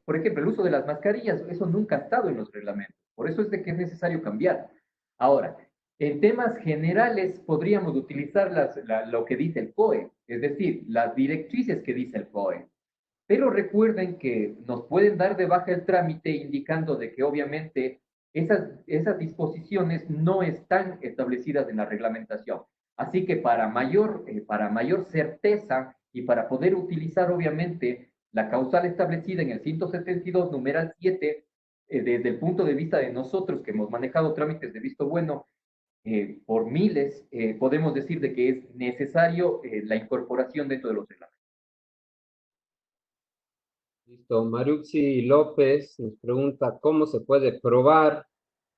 por ejemplo, el uso de las mascarillas, eso nunca ha estado en los reglamentos. Por eso es de que es necesario cambiar. Ahora, en temas generales podríamos utilizar lo que dice el COE, es decir, las directrices que dice el COE. Pero recuerden que nos pueden dar de baja el trámite indicando de que obviamente esas disposiciones no están establecidas en la reglamentación. Así que para mayor certeza y para poder utilizar obviamente la causal establecida en el 172, numeral 7, desde el punto de vista de nosotros que hemos manejado trámites de visto bueno por miles, podemos decir de que es necesario la incorporación dentro de los reglamentos. Listo. Maruxi López nos pregunta, ¿cómo se puede probar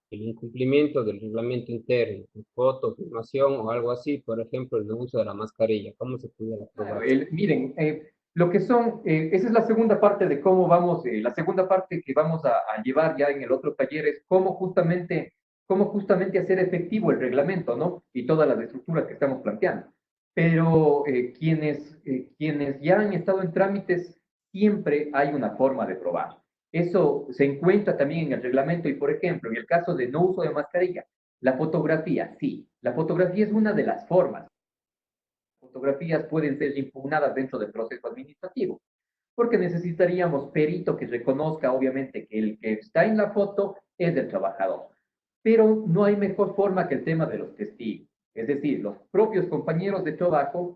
el incumplimiento del reglamento interno? Foto, filmación o algo así, por ejemplo, el no uso de la mascarilla. ¿Cómo se pudiera Claro, probar? miren, lo que son, esa es la segunda parte de cómo vamos, la segunda parte que vamos a llevar ya en el otro taller es cómo justamente hacer efectivo el reglamento, ¿no? Y todas las estructuras que estamos planteando. Pero quienes ya han estado en trámites, siempre hay una forma de probar. Eso se encuentra también en el reglamento y, por ejemplo, en el caso de no uso de mascarilla, la fotografía, sí, la fotografía es una de las formas fotografías pueden ser impugnadas dentro del proceso administrativo, porque necesitaríamos perito que reconozca, obviamente, que el que está en la foto es del trabajador. Pero no hay mejor forma que el tema de los testigos, es decir, los propios compañeros de trabajo.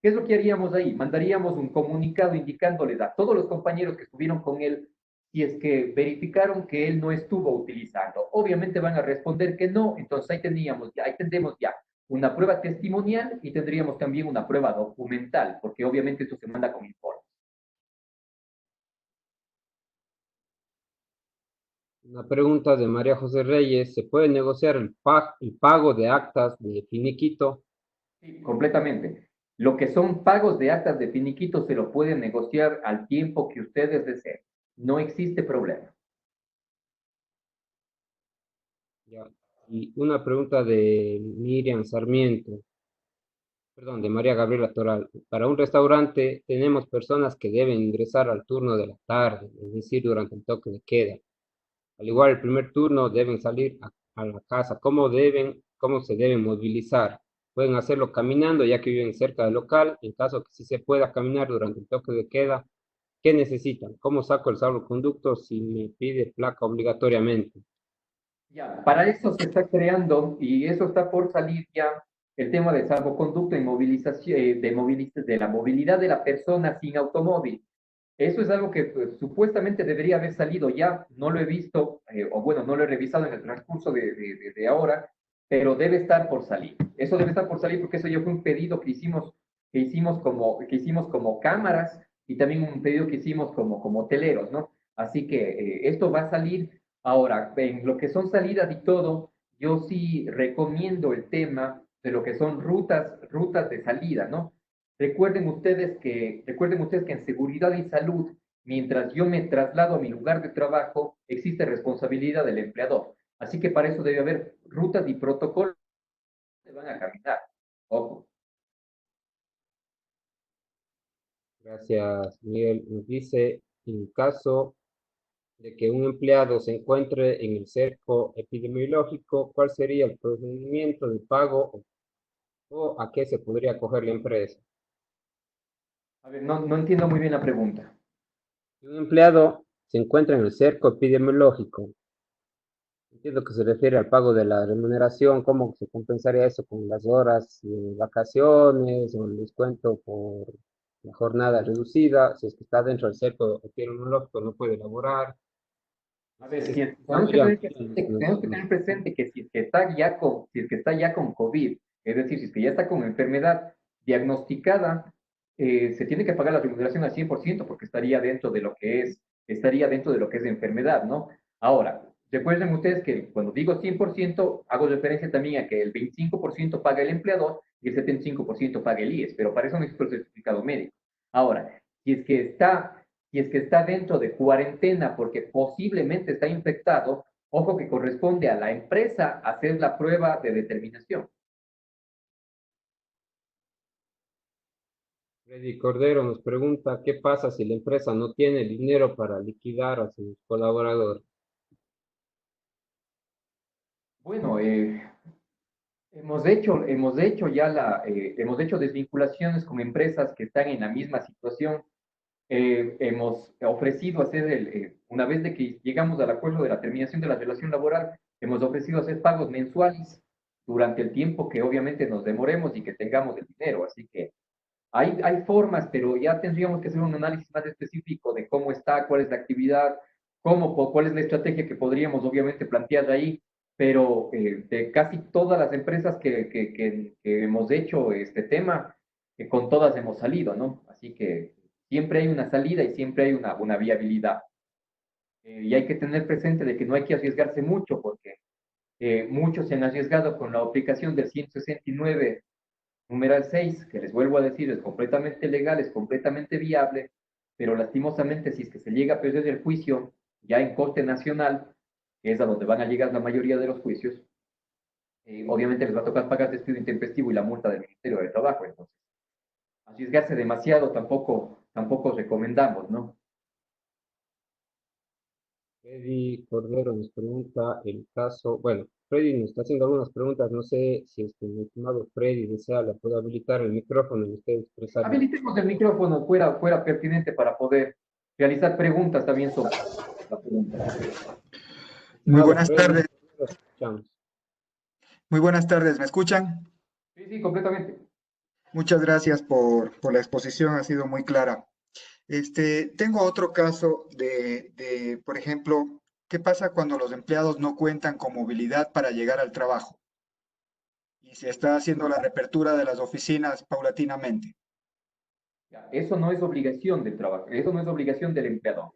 ¿Qué es lo que haríamos ahí? Mandaríamos un comunicado indicándoles a todos los compañeros que estuvieron con él si es que verificaron que él no estuvo utilizando. Obviamente van a responder que no, entonces ahí tendremos ya una prueba testimonial y tendríamos también una prueba documental, porque obviamente esto se manda con informe. Una pregunta de María José Reyes, ¿se puede negociar el pago de actas de finiquito? Sí, completamente. Lo que son pagos de actas de finiquito se lo pueden negociar al tiempo que ustedes deseen. No existe problema. Ya. Y una pregunta de Miriam Sarmiento, perdón, de María Gabriela Toral. Para un restaurante tenemos personas que deben ingresar al turno de la tarde, es decir, durante el toque de queda. Al igual, el primer turno deben salir a la casa. ¿Cómo se deben movilizar? Pueden hacerlo caminando, ya que viven cerca del local. En caso que sí se pueda caminar durante el toque de queda, ¿qué necesitan? ¿Cómo saco el salvoconducto si me pide placa obligatoriamente? Ya, para eso se está creando y eso está por salir ya el tema de salvoconducto y movilización, de la movilidad de la persona sin automóvil. Eso es algo que pues, supuestamente debería haber salido ya, no lo he visto, o bueno, no lo he revisado en el transcurso de ahora, pero debe estar por salir. Eso debe estar por salir porque eso ya fue un pedido que hicimos como cámaras y también un pedido que hicimos como hoteleros, ¿no? Así que esto va a salir. Ahora, en lo que son salidas y todo, yo sí recomiendo el tema de lo que son rutas de salida, ¿no? Recuerden ustedes que en seguridad y salud, mientras yo me traslado a mi lugar de trabajo, existe responsabilidad del empleador. Así que para eso debe haber rutas y protocolos que van a caminar. Ojo. Gracias, Miguel. Nos dice, en caso de que un empleado se encuentre en el cerco epidemiológico, ¿cuál sería el procedimiento de pago o a qué se podría acoger la empresa? A ver, no entiendo muy bien la pregunta. Si un empleado se encuentra en el cerco epidemiológico, entiendo que se refiere al pago de la remuneración, ¿cómo se compensaría eso con las horas de vacaciones o el descuento por la jornada reducida? Si es que está dentro del cerco epidemiológico, no puede elaborar. A ver, No tenemos que tener presente que si es que está ya con COVID, es decir, si es que ya está con enfermedad diagnosticada, se tiene que pagar la remuneración al 100% porque estaría dentro de lo que es estaría dentro de lo que es enfermedad, ¿no? Ahora, recuerden ustedes que cuando digo 100%, hago referencia también a que el 25% paga el empleador y el 75% paga el IES, pero para eso necesito el certificado médico. Ahora, si es que está dentro de cuarentena porque posiblemente está infectado, ojo que corresponde a la empresa hacer la prueba de determinación. Freddy Cordero nos pregunta, ¿qué pasa si la empresa no tiene dinero para liquidar a sus colaboradores? Bueno, hemos hecho desvinculaciones con empresas que están en la misma situación. Hemos ofrecido hacer, una vez de que llegamos al acuerdo de la terminación de la relación laboral, hemos ofrecido hacer pagos mensuales durante el tiempo que obviamente nos demoremos y que tengamos el dinero. Así que hay formas, pero ya tendríamos que hacer un análisis más específico de cómo está, cuál es la actividad, cuál es la estrategia que podríamos obviamente plantear ahí, pero de casi todas las empresas que hemos hecho este tema, con todas hemos salido, ¿no? Así que siempre hay una salida y siempre hay una viabilidad. Y hay que tener presente de que no hay que arriesgarse mucho, porque muchos se han arriesgado con la aplicación del 169 numeral 6, que les vuelvo a decir, es completamente legal, es completamente viable, pero lastimosamente si es que se llega a perder el juicio ya en Corte Nacional, que es a donde van a llegar la mayoría de los juicios, obviamente les va a tocar pagar despido intempestivo y la multa del Ministerio de Trabajo. Entonces, arriesgarse demasiado tampoco recomendamos, ¿no? Freddy Cordero nos pregunta el caso, bueno, Freddy nos está haciendo algunas preguntas, no sé si es que mi estimado Freddy desea, le puede habilitar el micrófono y usted expresar. Habilitemos el micrófono fuera pertinente para poder realizar preguntas también sobre la pregunta. Muy Estimado buenas Freddy, tardes, lo escuchamos. muy buenas tardes, ¿me escuchan? Sí, sí, completamente. Muchas gracias por la exposición, ha sido muy clara. Tengo otro caso por ejemplo, ¿qué pasa cuando los empleados no cuentan con movilidad para llegar al trabajo? Y se está haciendo la reapertura de las oficinas paulatinamente. Eso no es obligación del trabajo, eso no es obligación del empleador.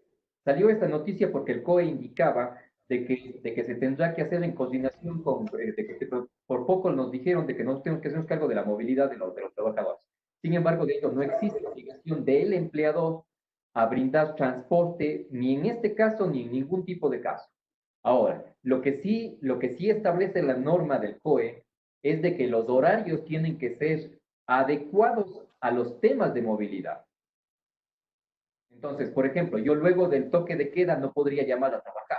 Salió esta noticia porque el COE indicaba de que se tendrá que hacer en coordinación por poco nos dijeron de que no tenemos que hacernos cargo de la movilidad de los trabajadores. Sin embargo, de ello no existe obligación del empleador a brindar transporte, ni en este caso, ni en ningún tipo de caso. Ahora, lo que sí establece la norma del COE es de que los horarios tienen que ser adecuados a los temas de movilidad. Entonces, por ejemplo, yo luego del toque de queda no podría llamar a trabajar,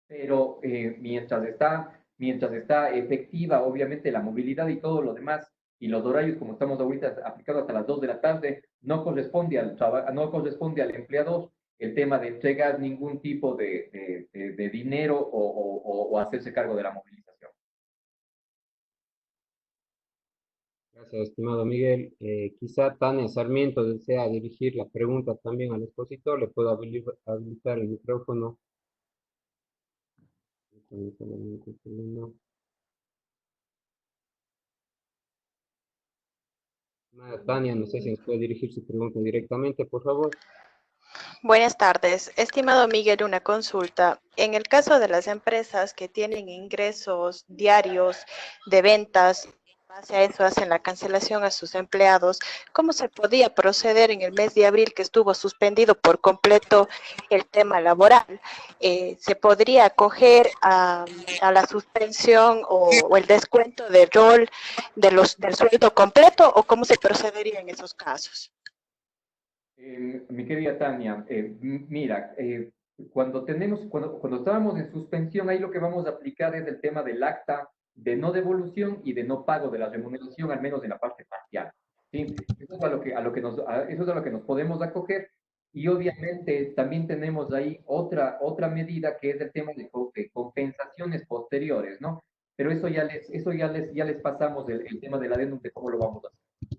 pero mientras está efectiva, obviamente, la movilidad y todo lo demás, y los horarios, como estamos ahorita aplicados hasta las 2 de la tarde, no corresponde al empleador el tema de entregar ningún tipo de dinero o hacerse cargo de la movilización. Gracias, estimado Miguel. Quizá Tania Sarmiento desea dirigir la pregunta también al expositor, le puedo habilitar el micrófono. Solamente un segundo. Tania, no sé si nos puede dirigir su pregunta directamente, por favor. Buenas tardes. Estimado Miguel, una consulta. En el caso de las empresas que tienen ingresos diarios de ventas, en base a eso hacen la cancelación a sus empleados, ¿cómo se podía proceder en el mes de abril que estuvo suspendido por completo el tema laboral? ¿Se podría acoger a la suspensión o el descuento de rol del sueldo completo o cómo se procedería en esos casos? Mi querida Tania, mira, cuando estábamos en suspensión, ahí lo que vamos a aplicar es el tema del acta de no devolución y de no pago de la remuneración, al menos en la parte parcial. ¿Sí? Eso es a lo que nos podemos acoger. Y obviamente también tenemos ahí otra medida que es el tema de compensaciones posteriores, ¿no? Pero eso ya les pasamos el tema del adendum de cómo lo vamos a hacer.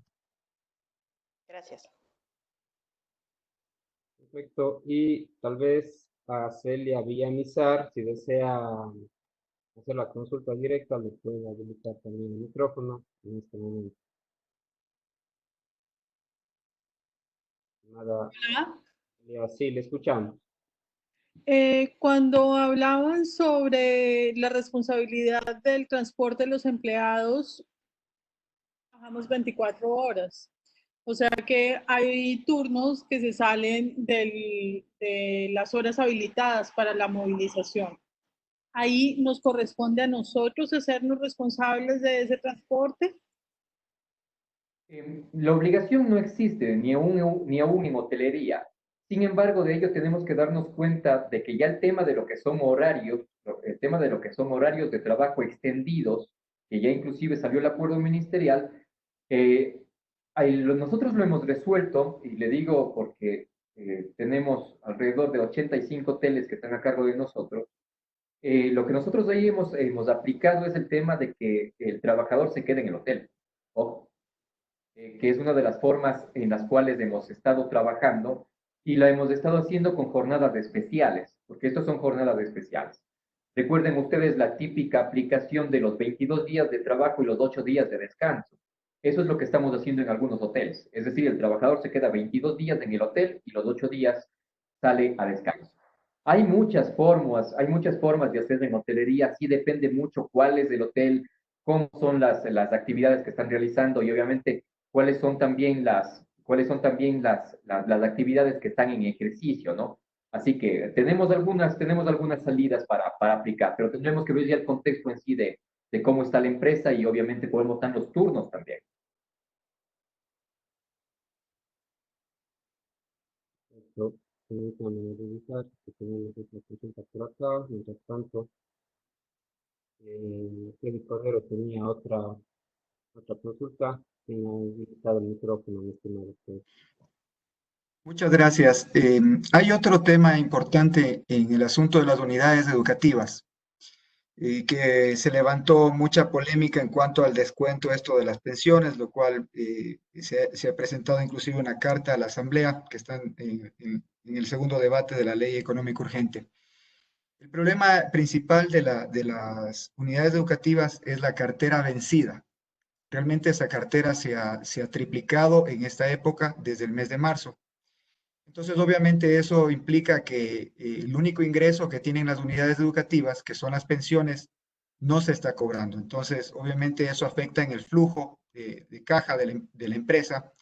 Gracias. Perfecto. Y tal vez a Celia Villamizar, si desea hacer la consulta directa, le puede habilitar también el micrófono en este momento. Nada. Hola. Sí, le escuchamos. Cuando hablaban sobre la responsabilidad del transporte de los empleados, trabajamos 24 horas. O sea que hay turnos que se salen de las horas habilitadas para la movilización. Ahí nos corresponde a nosotros hacernos responsables de ese transporte. La obligación no existe ni aún en hotelería. Sin embargo, de ello tenemos que darnos cuenta de que ya el tema de lo que son horarios, el tema de lo que son horarios de trabajo extendidos, que ya inclusive salió el acuerdo ministerial, eh, nosotros lo hemos resuelto, y le digo porque tenemos alrededor de 85 hoteles que están a cargo de nosotros. Lo que nosotros ahí hemos aplicado es el tema de que el trabajador se quede en el hotel. Ojo, que es una de las formas en las cuales hemos estado trabajando y la hemos estado haciendo con jornadas especiales, porque estos son jornadas especiales. Recuerden ustedes la típica aplicación de los 22 días de trabajo y los 8 días de descanso. Eso es lo que estamos haciendo en algunos hoteles. Es decir, el trabajador se queda 22 días en el hotel y los 8 días sale a descanso. Hay muchas formas de hacer en hotelería, sí depende mucho cuál es el hotel, cómo son las actividades que están realizando y obviamente cuáles son también las actividades que están en ejercicio, ¿no? Así que tenemos algunas salidas para aplicar, pero tendremos que ver ya el contexto en sí de cómo está la empresa y obviamente cómo están los turnos también. Esto, permítame revisar que tenemos otra consulta por acá. Mientras tanto, el correo tenía otra consulta. Tenía habilitado el micrófono, mi estimado. Muchas gracias. Hay otro tema importante en el asunto de las unidades educativas, que se levantó mucha polémica en cuanto al descuento esto de las pensiones, lo cual se ha presentado inclusive una carta a la Asamblea que está en el segundo debate de la ley económica urgente. El problema principal de las unidades educativas es la cartera vencida. Realmente esa cartera se ha triplicado en esta época desde el mes de marzo. Entonces, obviamente eso implica que el único ingreso que tienen las unidades educativas, que son las pensiones, no se está cobrando. Entonces, obviamente eso afecta en el flujo de caja de la empresa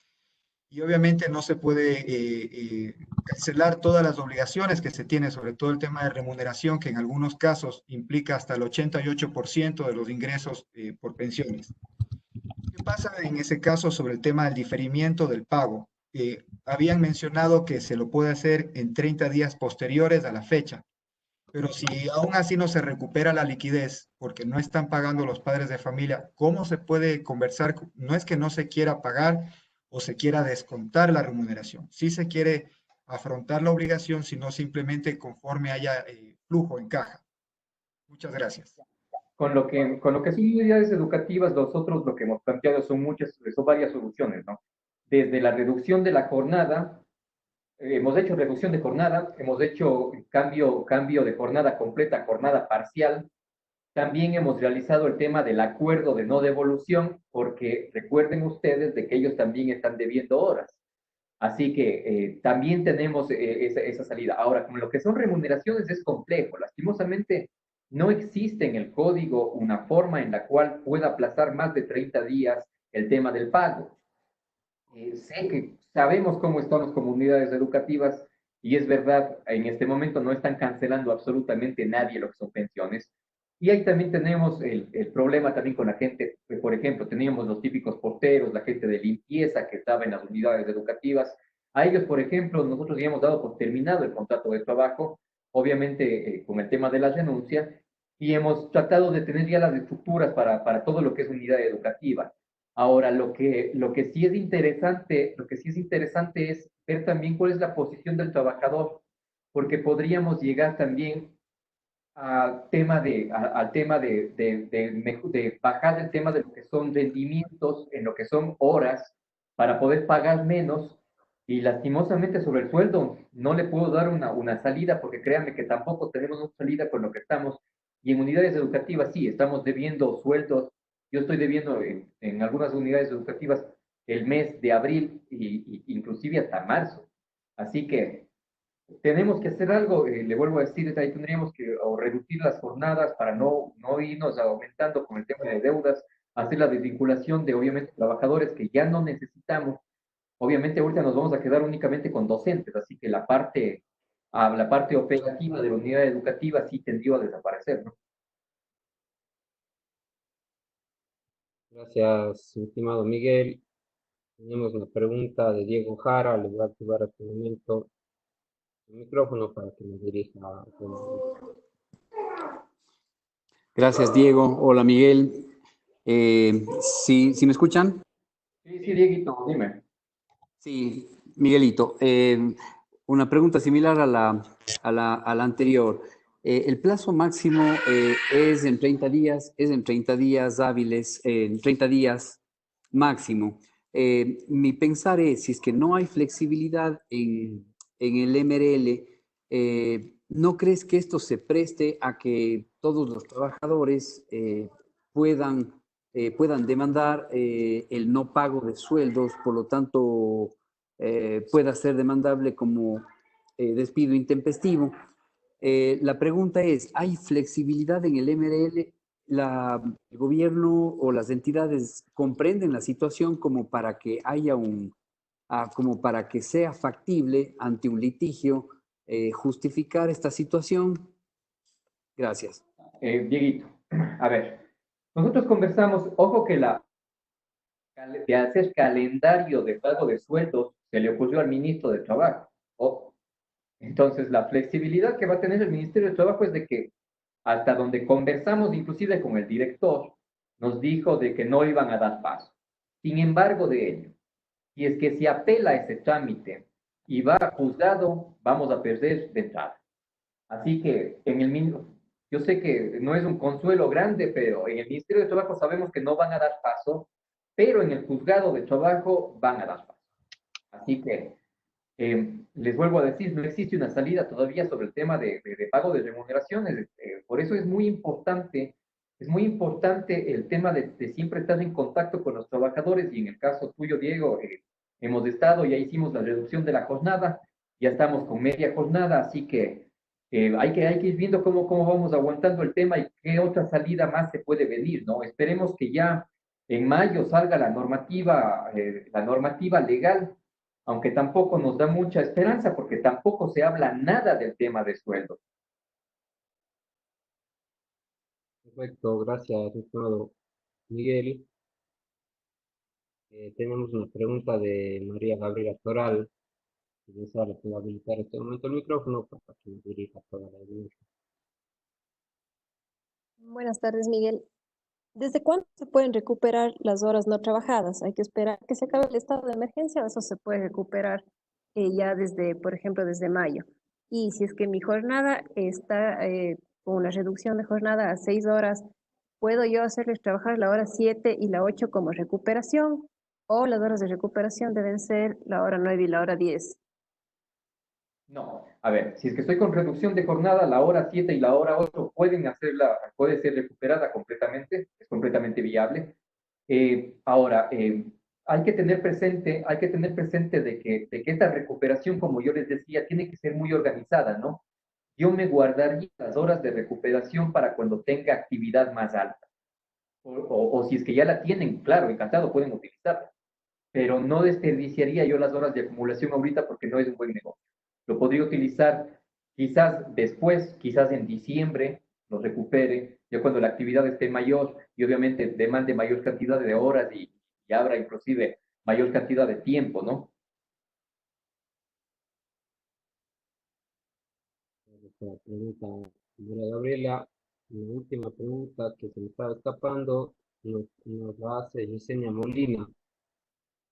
y obviamente no se puede cancelar todas las obligaciones que se tiene, sobre todo el tema de remuneración, que en algunos casos implica hasta el 88% de los ingresos por pensiones. ¿Qué pasa en ese caso sobre el tema del diferimiento del pago? Habían mencionado que se lo puede hacer en 30 días posteriores a la fecha, pero si aún así no se recupera la liquidez porque no están pagando los padres de familia, ¿cómo se puede conversar? No es que no se quiera pagar o se quiera descontar la remuneración, sí se quiere afrontar la obligación, sino simplemente conforme haya flujo en caja. Muchas gracias. Con lo que son unidades educativas, nosotros lo que hemos planteado son varias soluciones, ¿no? Desde la reducción de la jornada, hemos hecho reducción de jornada, hemos hecho cambio de jornada completa a jornada parcial. También hemos realizado el tema del acuerdo de no devolución, porque recuerden ustedes de que ellos también están debiendo horas. Así que también tenemos esa salida. Ahora, con lo que son remuneraciones es complejo. Lastimosamente, no existe en el código una forma en la cual pueda aplazar más de 30 días el tema del pago. Sé que sabemos cómo están las comunidades educativas y es verdad, en este momento no están cancelando absolutamente nadie lo que son pensiones. Y ahí también tenemos el problema también con la gente, por ejemplo, teníamos los típicos porteros, la gente de limpieza que estaba en las unidades educativas. A ellos, por ejemplo, nosotros ya hemos dado por terminado el contrato de trabajo, obviamente con el tema de la renuncia, y hemos tratado de tener ya las estructuras para todo lo que es unidad educativa. Ahora, lo que sí es interesante es ver también cuál es la posición del trabajador, porque podríamos llegar también al tema de bajar el tema de lo que son rendimientos en lo que son horas para poder pagar menos y lastimosamente sobre el sueldo no le puedo dar una salida porque créanme que tampoco tenemos una salida con lo que estamos y en unidades educativas sí, estamos debiendo sueldos. Yo estoy debiendo en algunas unidades educativas el mes de abril y inclusive hasta marzo. Así que tenemos que hacer algo, le vuelvo a decir, ahí tendríamos que o reducir las jornadas para no irnos aumentando con el tema de deudas, hacer la desvinculación de obviamente trabajadores que ya no necesitamos. Obviamente ahorita nos vamos a quedar únicamente con docentes, así que la parte operativa de la unidad educativa sí tendió a desaparecer, ¿no? Gracias, mi estimado Miguel. Tenemos una pregunta de Diego Jara. Le voy a activar a este momento el micrófono para que nos dirija a Gracias, Diego. Hola, Miguel. ¿Sí me escuchan? Sí, sí, Dieguito, dime. Sí, Miguelito. Una pregunta similar a la anterior. El plazo máximo es en 30 días, es en 30 días hábiles, en 30 días máximo. Mi pensar es, si es que no hay flexibilidad en el MRL, ¿no crees que esto se preste a que todos los trabajadores puedan demandar el no pago de sueldos, por lo tanto pueda ser demandable como despido intempestivo? La pregunta es, ¿hay flexibilidad en el MRL? ¿El gobierno o las entidades comprenden la situación como para que haya como para que sea factible ante un litigio justificar esta situación? Gracias. Dieguito, a ver, nosotros conversamos, ojo que de hacer calendario de pago de sueldos se le ocurrió al ministro de Trabajo. Ojo. Entonces, la flexibilidad que va a tener el Ministerio de Trabajo es de que hasta donde conversamos inclusive con el director, nos dijo de que no iban a dar paso. Sin embargo, de ello, si es que se apela ese trámite y va a juzgado, vamos a perder de entrada. Así que en el mismo, yo sé que no es un consuelo grande, pero en el Ministerio de Trabajo sabemos que no van a dar paso, pero en el juzgado de trabajo van a dar paso. Así que les vuelvo a decir, no existe una salida todavía sobre el tema de pago de remuneraciones. Por eso es muy importante el tema de siempre estar en contacto con los trabajadores y en el caso tuyo, Diego, hemos estado, ya hicimos la reducción de la jornada, ya estamos con media jornada, así que hay que ir viendo cómo vamos aguantando el tema y qué otra salida más se puede venir, ¿no? Esperemos que ya en mayo salga la normativa legal, aunque tampoco nos da mucha esperanza porque tampoco se habla nada del tema de sueldo. Perfecto, gracias, estimado Miguel. Tenemos una pregunta de María Gabriela Toral. Si desea, le puedo habilitar en este momento el micrófono para que nos dirija toda la audiencia. Buenas tardes, Miguel. ¿Desde cuándo se pueden recuperar las horas no trabajadas? ¿Hay que esperar que se acabe el estado de emergencia o eso se puede recuperar ya desde, por ejemplo, desde mayo? Y si es que mi jornada está con una reducción de jornada a 6 horas, ¿puedo yo hacerles trabajar la hora 7 y la 8 como recuperación? ¿O las horas de recuperación deben ser la hora 9 y la hora 10? No, a ver, si es que estoy con reducción de jornada, la hora 7 y la hora 8 puede ser recuperada completamente, es completamente viable. Ahora, hay que tener presente de que esta recuperación, como yo les decía, tiene que ser muy organizada, ¿no? Yo me guardaría las horas de recuperación para cuando tenga actividad más alta. O si es que ya la tienen, claro, encantado, pueden utilizarla. Pero no desperdiciaría yo las horas de acumulación ahorita porque no es un buen negocio. Lo podría utilizar quizás después, quizás en diciembre, lo recupere, ya cuando la actividad esté mayor y obviamente demande mayor cantidad de horas y abra inclusive mayor cantidad de tiempo, ¿no? La pregunta, María Gabriela, la última pregunta que se me estaba escapando nos la hace Yesenia Molina.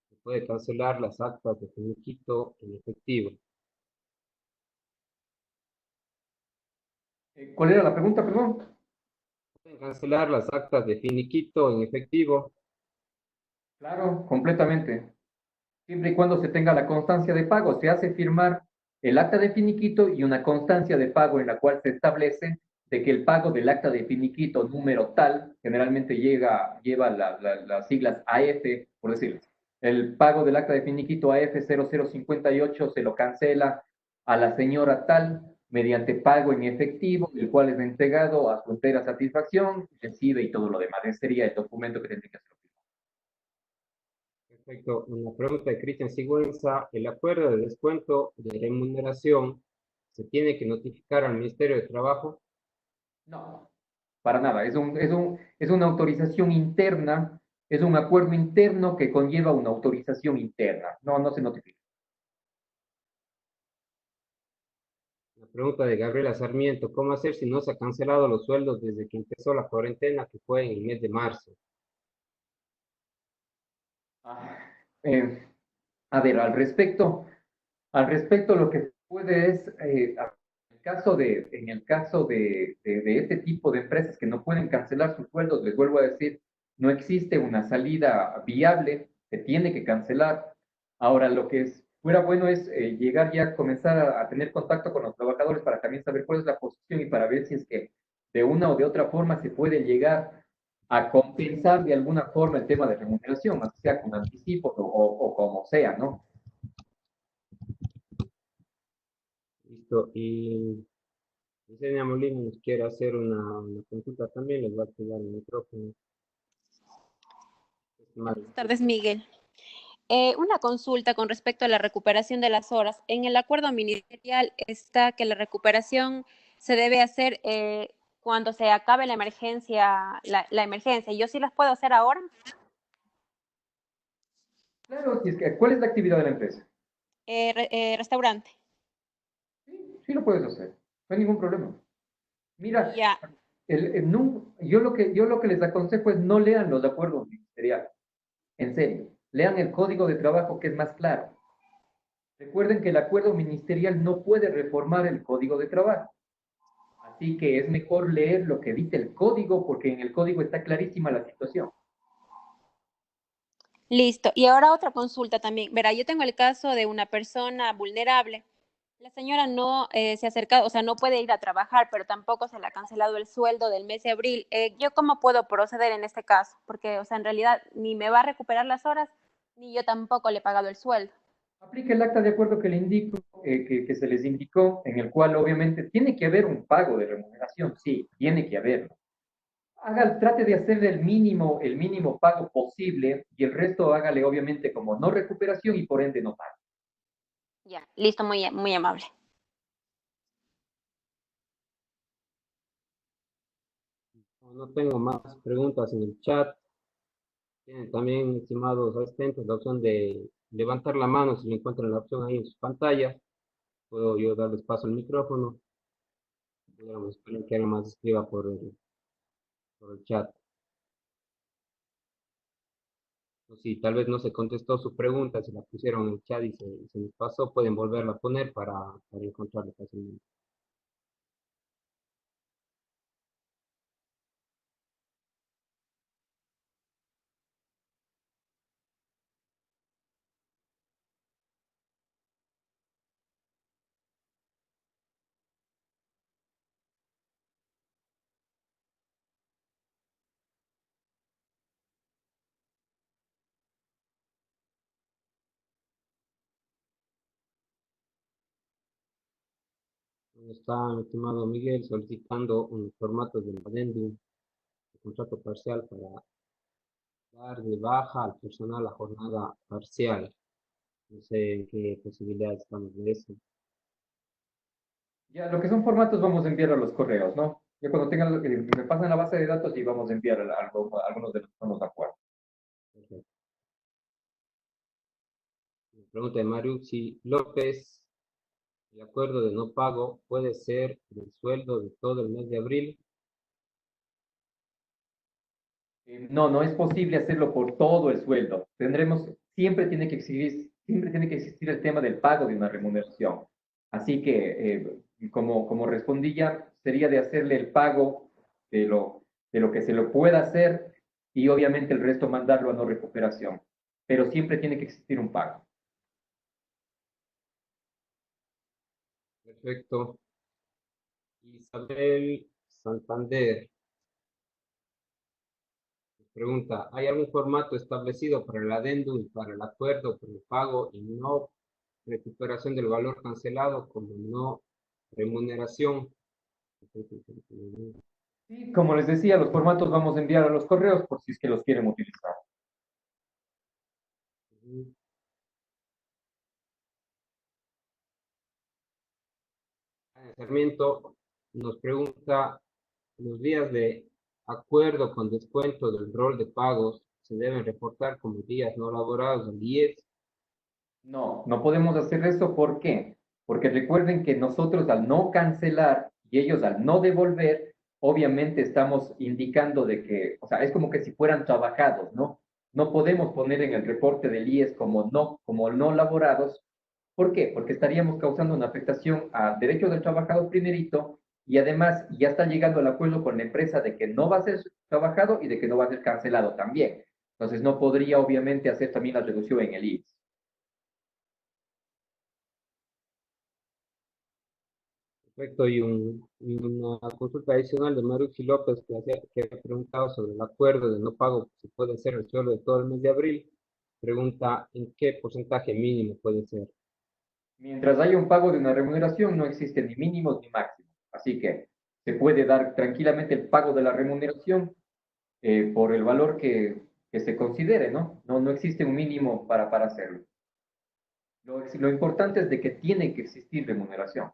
¿Se puede cancelar las actas de finiquito en efectivo? ¿Cuál era la pregunta, perdón? ¿Pueden cancelar las actas de finiquito en efectivo? Claro, completamente. Siempre y cuando se tenga la constancia de pago, se hace firmar el acta de finiquito y una constancia de pago en la cual se establece de que el pago del acta de finiquito número tal, generalmente lleva las siglas AF, por decirlo. El pago del acta de finiquito AF 0058 se lo cancela a la señora tal mediante pago en efectivo, el cual es entregado a su entera satisfacción, recibe y todo lo demás. Ese sería el documento que tendría que hacer. Perfecto. Una pregunta de Cristian Sigüenza. El acuerdo de descuento de remuneración se tiene que notificar al Ministerio de Trabajo. No, para nada. Es una autorización interna, es un acuerdo interno que conlleva una autorización interna. No, no se notifica. La pregunta de Gabriela Sarmiento. ¿Cómo hacer si no se han cancelado los sueldos desde que empezó la cuarentena, que fue en el mes de marzo? Ah, eh, a ver, al respecto lo que puede es, en el caso de este tipo de empresas que no pueden cancelar sus sueldos, les vuelvo a decir, no existe una salida viable, se tiene que cancelar. Ahora, fuera bueno es llegar ya a comenzar a tener contacto con los trabajadores para también saber cuál es la posición y para ver si es que de una o de otra forma se puede llegar a compensar de alguna forma el tema de remuneración, así sea con anticipos o como sea, ¿no? Listo. Y Yesenia Molina nos quiere hacer una consulta también. Les va a activar el micrófono. Buenas tardes, Miguel. Una consulta con respecto a la recuperación de las horas. En el acuerdo ministerial está que la recuperación se debe hacer cuando se acabe la emergencia, la emergencia. ¿Yo sí las puedo hacer ahora? Claro, si es que, ¿cuál es la actividad de la empresa? Restaurante. Sí, sí lo puedes hacer, no hay ningún problema. Mira, Ya, yo lo que les aconsejo es no lean los acuerdos ministeriales, en serio, lean el código de trabajo que es más claro. Recuerden que el acuerdo ministerial no puede reformar el código de trabajo, así que es mejor leer lo que dice el código porque en el código está clarísima la situación. listo. Y ahora otra consulta también. Verá, yo tengo el caso de una persona vulnerable. La señora no se ha acercado, o sea, no puede ir a trabajar, pero tampoco se le ha cancelado el sueldo del mes de abril. ¿Yo cómo puedo proceder en este caso? Porque, o sea, en realidad ni me va a recuperar las horas, ni yo tampoco le he pagado el sueldo. Aplica el acta de acuerdo que le indico, que se les indicó, en el cual obviamente tiene que haber un pago de remuneración, sí, tiene que haberlo. Trate de hacer el mínimo pago posible y el resto hágale obviamente como no recuperación y por ende no pago. Ya, listo, muy amable. No tengo más preguntas en el chat. Tienen también, estimados asistentes, la opción de levantar la mano si encuentran la opción ahí en su pantalla. Puedo yo darles paso al micrófono. Pudiéramos esperar que alguien más escriba por el chat. O si tal vez no se contestó su pregunta, si la pusieron en el chat y se les pasó, pueden volverla a poner para encontrarla fácilmente. Está, mi estimado Miguel, solicitando un formato del adendum de contrato parcial para dar de baja al personal a jornada parcial. No sé en qué posibilidades estamos de eso. Ya, lo que son formatos vamos a enviar a los correos, ¿no? Ya cuando tengan, me pasan la base de datos y vamos a enviar algunos de los acuerdos. Perfecto. Pregunta de Mariucci López. El acuerdo de no pago puede ser del sueldo de todo el mes de abril. No, no es posible hacerlo por todo el sueldo. Siempre tiene que existir el tema del pago de una remuneración. Así que, como respondí ya, sería de hacerle el pago de lo que se lo pueda hacer y obviamente el resto mandarlo a no recuperación. Pero siempre tiene que existir un pago. Perfecto. Isabel Santander pregunta, ¿hay algún formato establecido para el adendum y para el acuerdo por el pago y no recuperación del valor cancelado como no remuneración. Sí, como les decía, los formatos vamos a enviar a los correos por si es que los quieren utilizar. Sarmiento nos pregunta, los días de acuerdo con descuento del rol de pagos se deben reportar como días no laborados al IES. No, no podemos hacer eso. ¿Por qué? Porque recuerden que nosotros al no cancelar y ellos al no devolver, obviamente estamos indicando de que, o sea, es como que si fueran trabajados, ¿no? No podemos poner en el reporte del IES como no laborados. ¿Por qué? Porque estaríamos causando una afectación al derecho del trabajador primerito y además ya está llegando al acuerdo con la empresa de que no va a ser trabajado y de que no va a ser cancelado también. Entonces no podría obviamente hacer también la reducción en el IES. Perfecto, y una consulta adicional de Marucci López que ha preguntado sobre el acuerdo de no pago, si puede ser el sueldo de todo el mes de abril. Pregunta, ¿en qué porcentaje mínimo puede ser? Mientras haya un pago de una remuneración, no existe ni mínimos ni máximos. Así que se puede dar tranquilamente el pago de la remuneración por el valor que se considere, ¿no? No existe un mínimo para hacerlo. Lo importante es de que tiene que existir remuneración.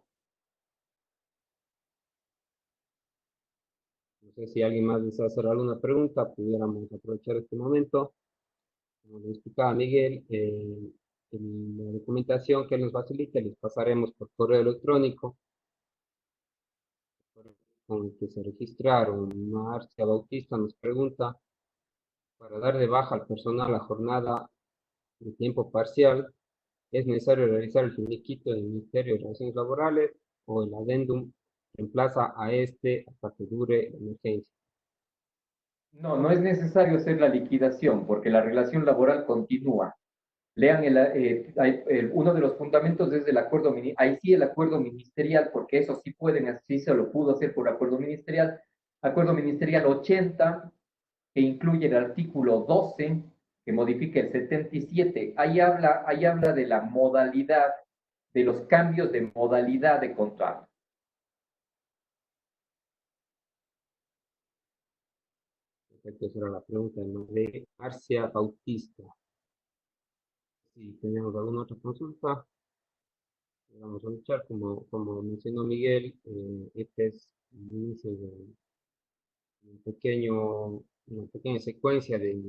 No sé si alguien más desea hacer alguna pregunta, pudiéramos aprovechar este momento. Como le explicaba Miguel, en la documentación que nos facilite les pasaremos por correo electrónico con el que se registraron. Marcia Bautista nos pregunta, para dar de baja al personal a jornada de tiempo parcial, ¿es necesario realizar el finiquito del Ministerio de Relaciones Laborales o el adendum reemplaza a este hasta que dure la emergencia? No es necesario hacer la liquidación porque la relación laboral continúa. Lean uno de los fundamentos es el acuerdo, ahí sí el acuerdo ministerial, porque eso sí pueden, así se lo pudo hacer por acuerdo ministerial 80, que incluye el artículo 12, que modifica el 77. Ahí habla de la modalidad, de los cambios de modalidad de contrato. Perfecto, esa era la pregunta de Marcia Bautista. Si tenemos alguna otra consulta, vamos a luchar. Como mencionó Miguel, este es el inicio de una pequeña secuencia de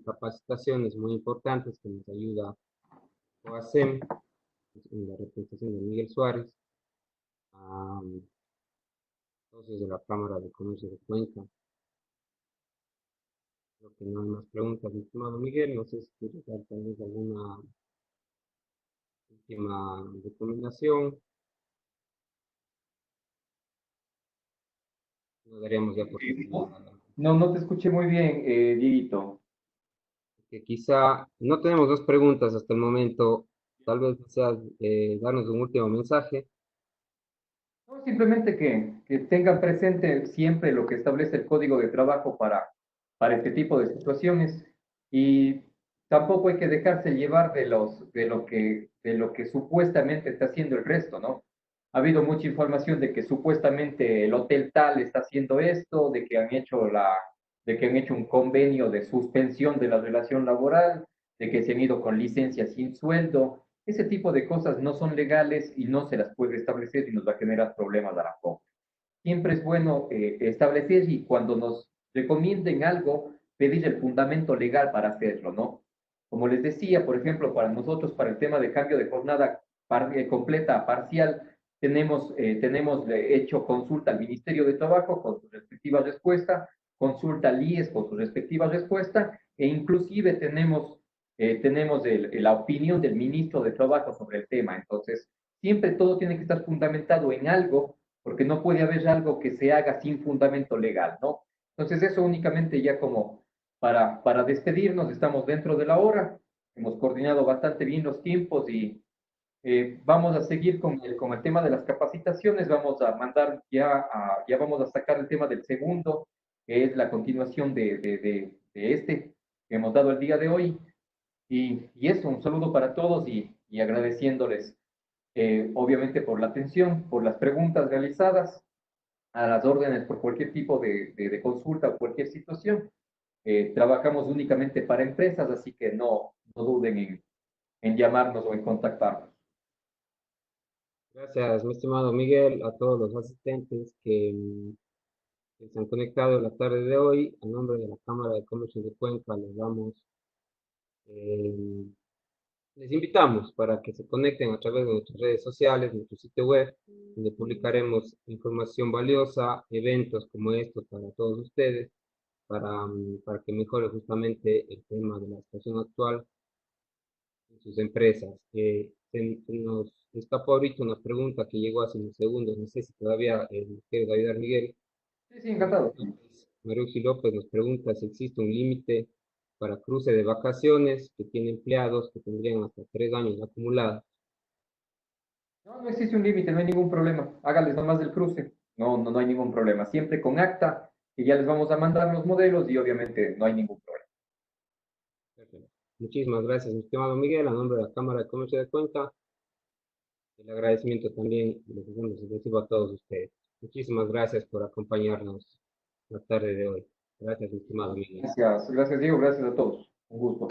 capacitaciones muy importantes que nos ayuda OASEM, en la representación de Miguel Suárez, socios de la Cámara de Comercio de Cuenca. Creo que no hay más preguntas, mi estimado Miguel. No sé si quieres dar tal vez alguna última recomendación. Nos daríamos ya por terminada. No te escuché muy bien, Dieguito. Que quizá no tenemos dos preguntas hasta el momento. Tal vez deseas darnos un último mensaje. No, simplemente que tengan presente siempre lo que establece el Código de Trabajo para este tipo de situaciones y tampoco hay que dejarse llevar de lo que supuestamente está haciendo el resto, ¿no? Ha habido mucha información de que supuestamente el hotel tal está haciendo esto, de que han hecho un convenio de suspensión de la relación laboral, de que se han ido con licencias sin sueldo. Ese tipo de cosas no son legales y no se las puede establecer y nos va a generar problemas a la compra. Siempre es bueno establecer y cuando nos recomienden algo, pedir el fundamento legal para hacerlo, ¿no? Como les decía, por ejemplo, para nosotros, para el tema de cambio de jornada completa a parcial, tenemos hecho consulta al Ministerio de Trabajo con su respectiva respuesta, consulta al IES con su respectiva respuesta, e inclusive tenemos la opinión del ministro de Trabajo sobre el tema. Entonces, siempre todo tiene que estar fundamentado en algo, porque no puede haber algo que se haga sin fundamento legal, ¿no? Entonces, eso únicamente ya como para despedirnos, estamos dentro de la hora, hemos coordinado bastante bien los tiempos y vamos a seguir con el tema de las capacitaciones, vamos a mandar ya vamos a sacar el tema del segundo, que es la continuación de este que hemos dado el día de hoy. Y eso, un saludo para todos y y agradeciéndoles obviamente por la atención, por las preguntas realizadas, a las órdenes por cualquier tipo de consulta o cualquier situación. Trabajamos únicamente para empresas, así que no duden en llamarnos o en contactarnos. Gracias, mi estimado Miguel, a todos los asistentes que se han conectado en la tarde de hoy. A nombre de la Cámara de Comercio de Cuenca, eh, les invitamos para que se conecten a través de nuestras redes sociales, nuestro sitio web, donde publicaremos información valiosa, eventos como estos para todos ustedes, para que mejore justamente el tema de la situación actual en sus empresas. Se nos escapó ahorita una pregunta que llegó hace unos segundos, no sé si todavía nos quieres ayudar, Miguel. Sí, sí, encantado. Maruji López nos pregunta si existe un límite para cruce de vacaciones que tiene empleados que tendrían hasta 3 años acumulados. No existe un límite, no hay ningún problema. Hágales nomás del cruce. No hay ningún problema. Siempre con acta, que ya les vamos a mandar los modelos y obviamente no hay ningún problema. Perfecto. Muchísimas gracias, mi estimado Miguel, a nombre de la Cámara de Comercio de Cuenca. El agradecimiento también les hacemos extensivo a todos ustedes. Muchísimas gracias por acompañarnos la tarde de hoy. Gracias, mi estimado Miguel. Gracias, Diego, gracias a todos. Un gusto.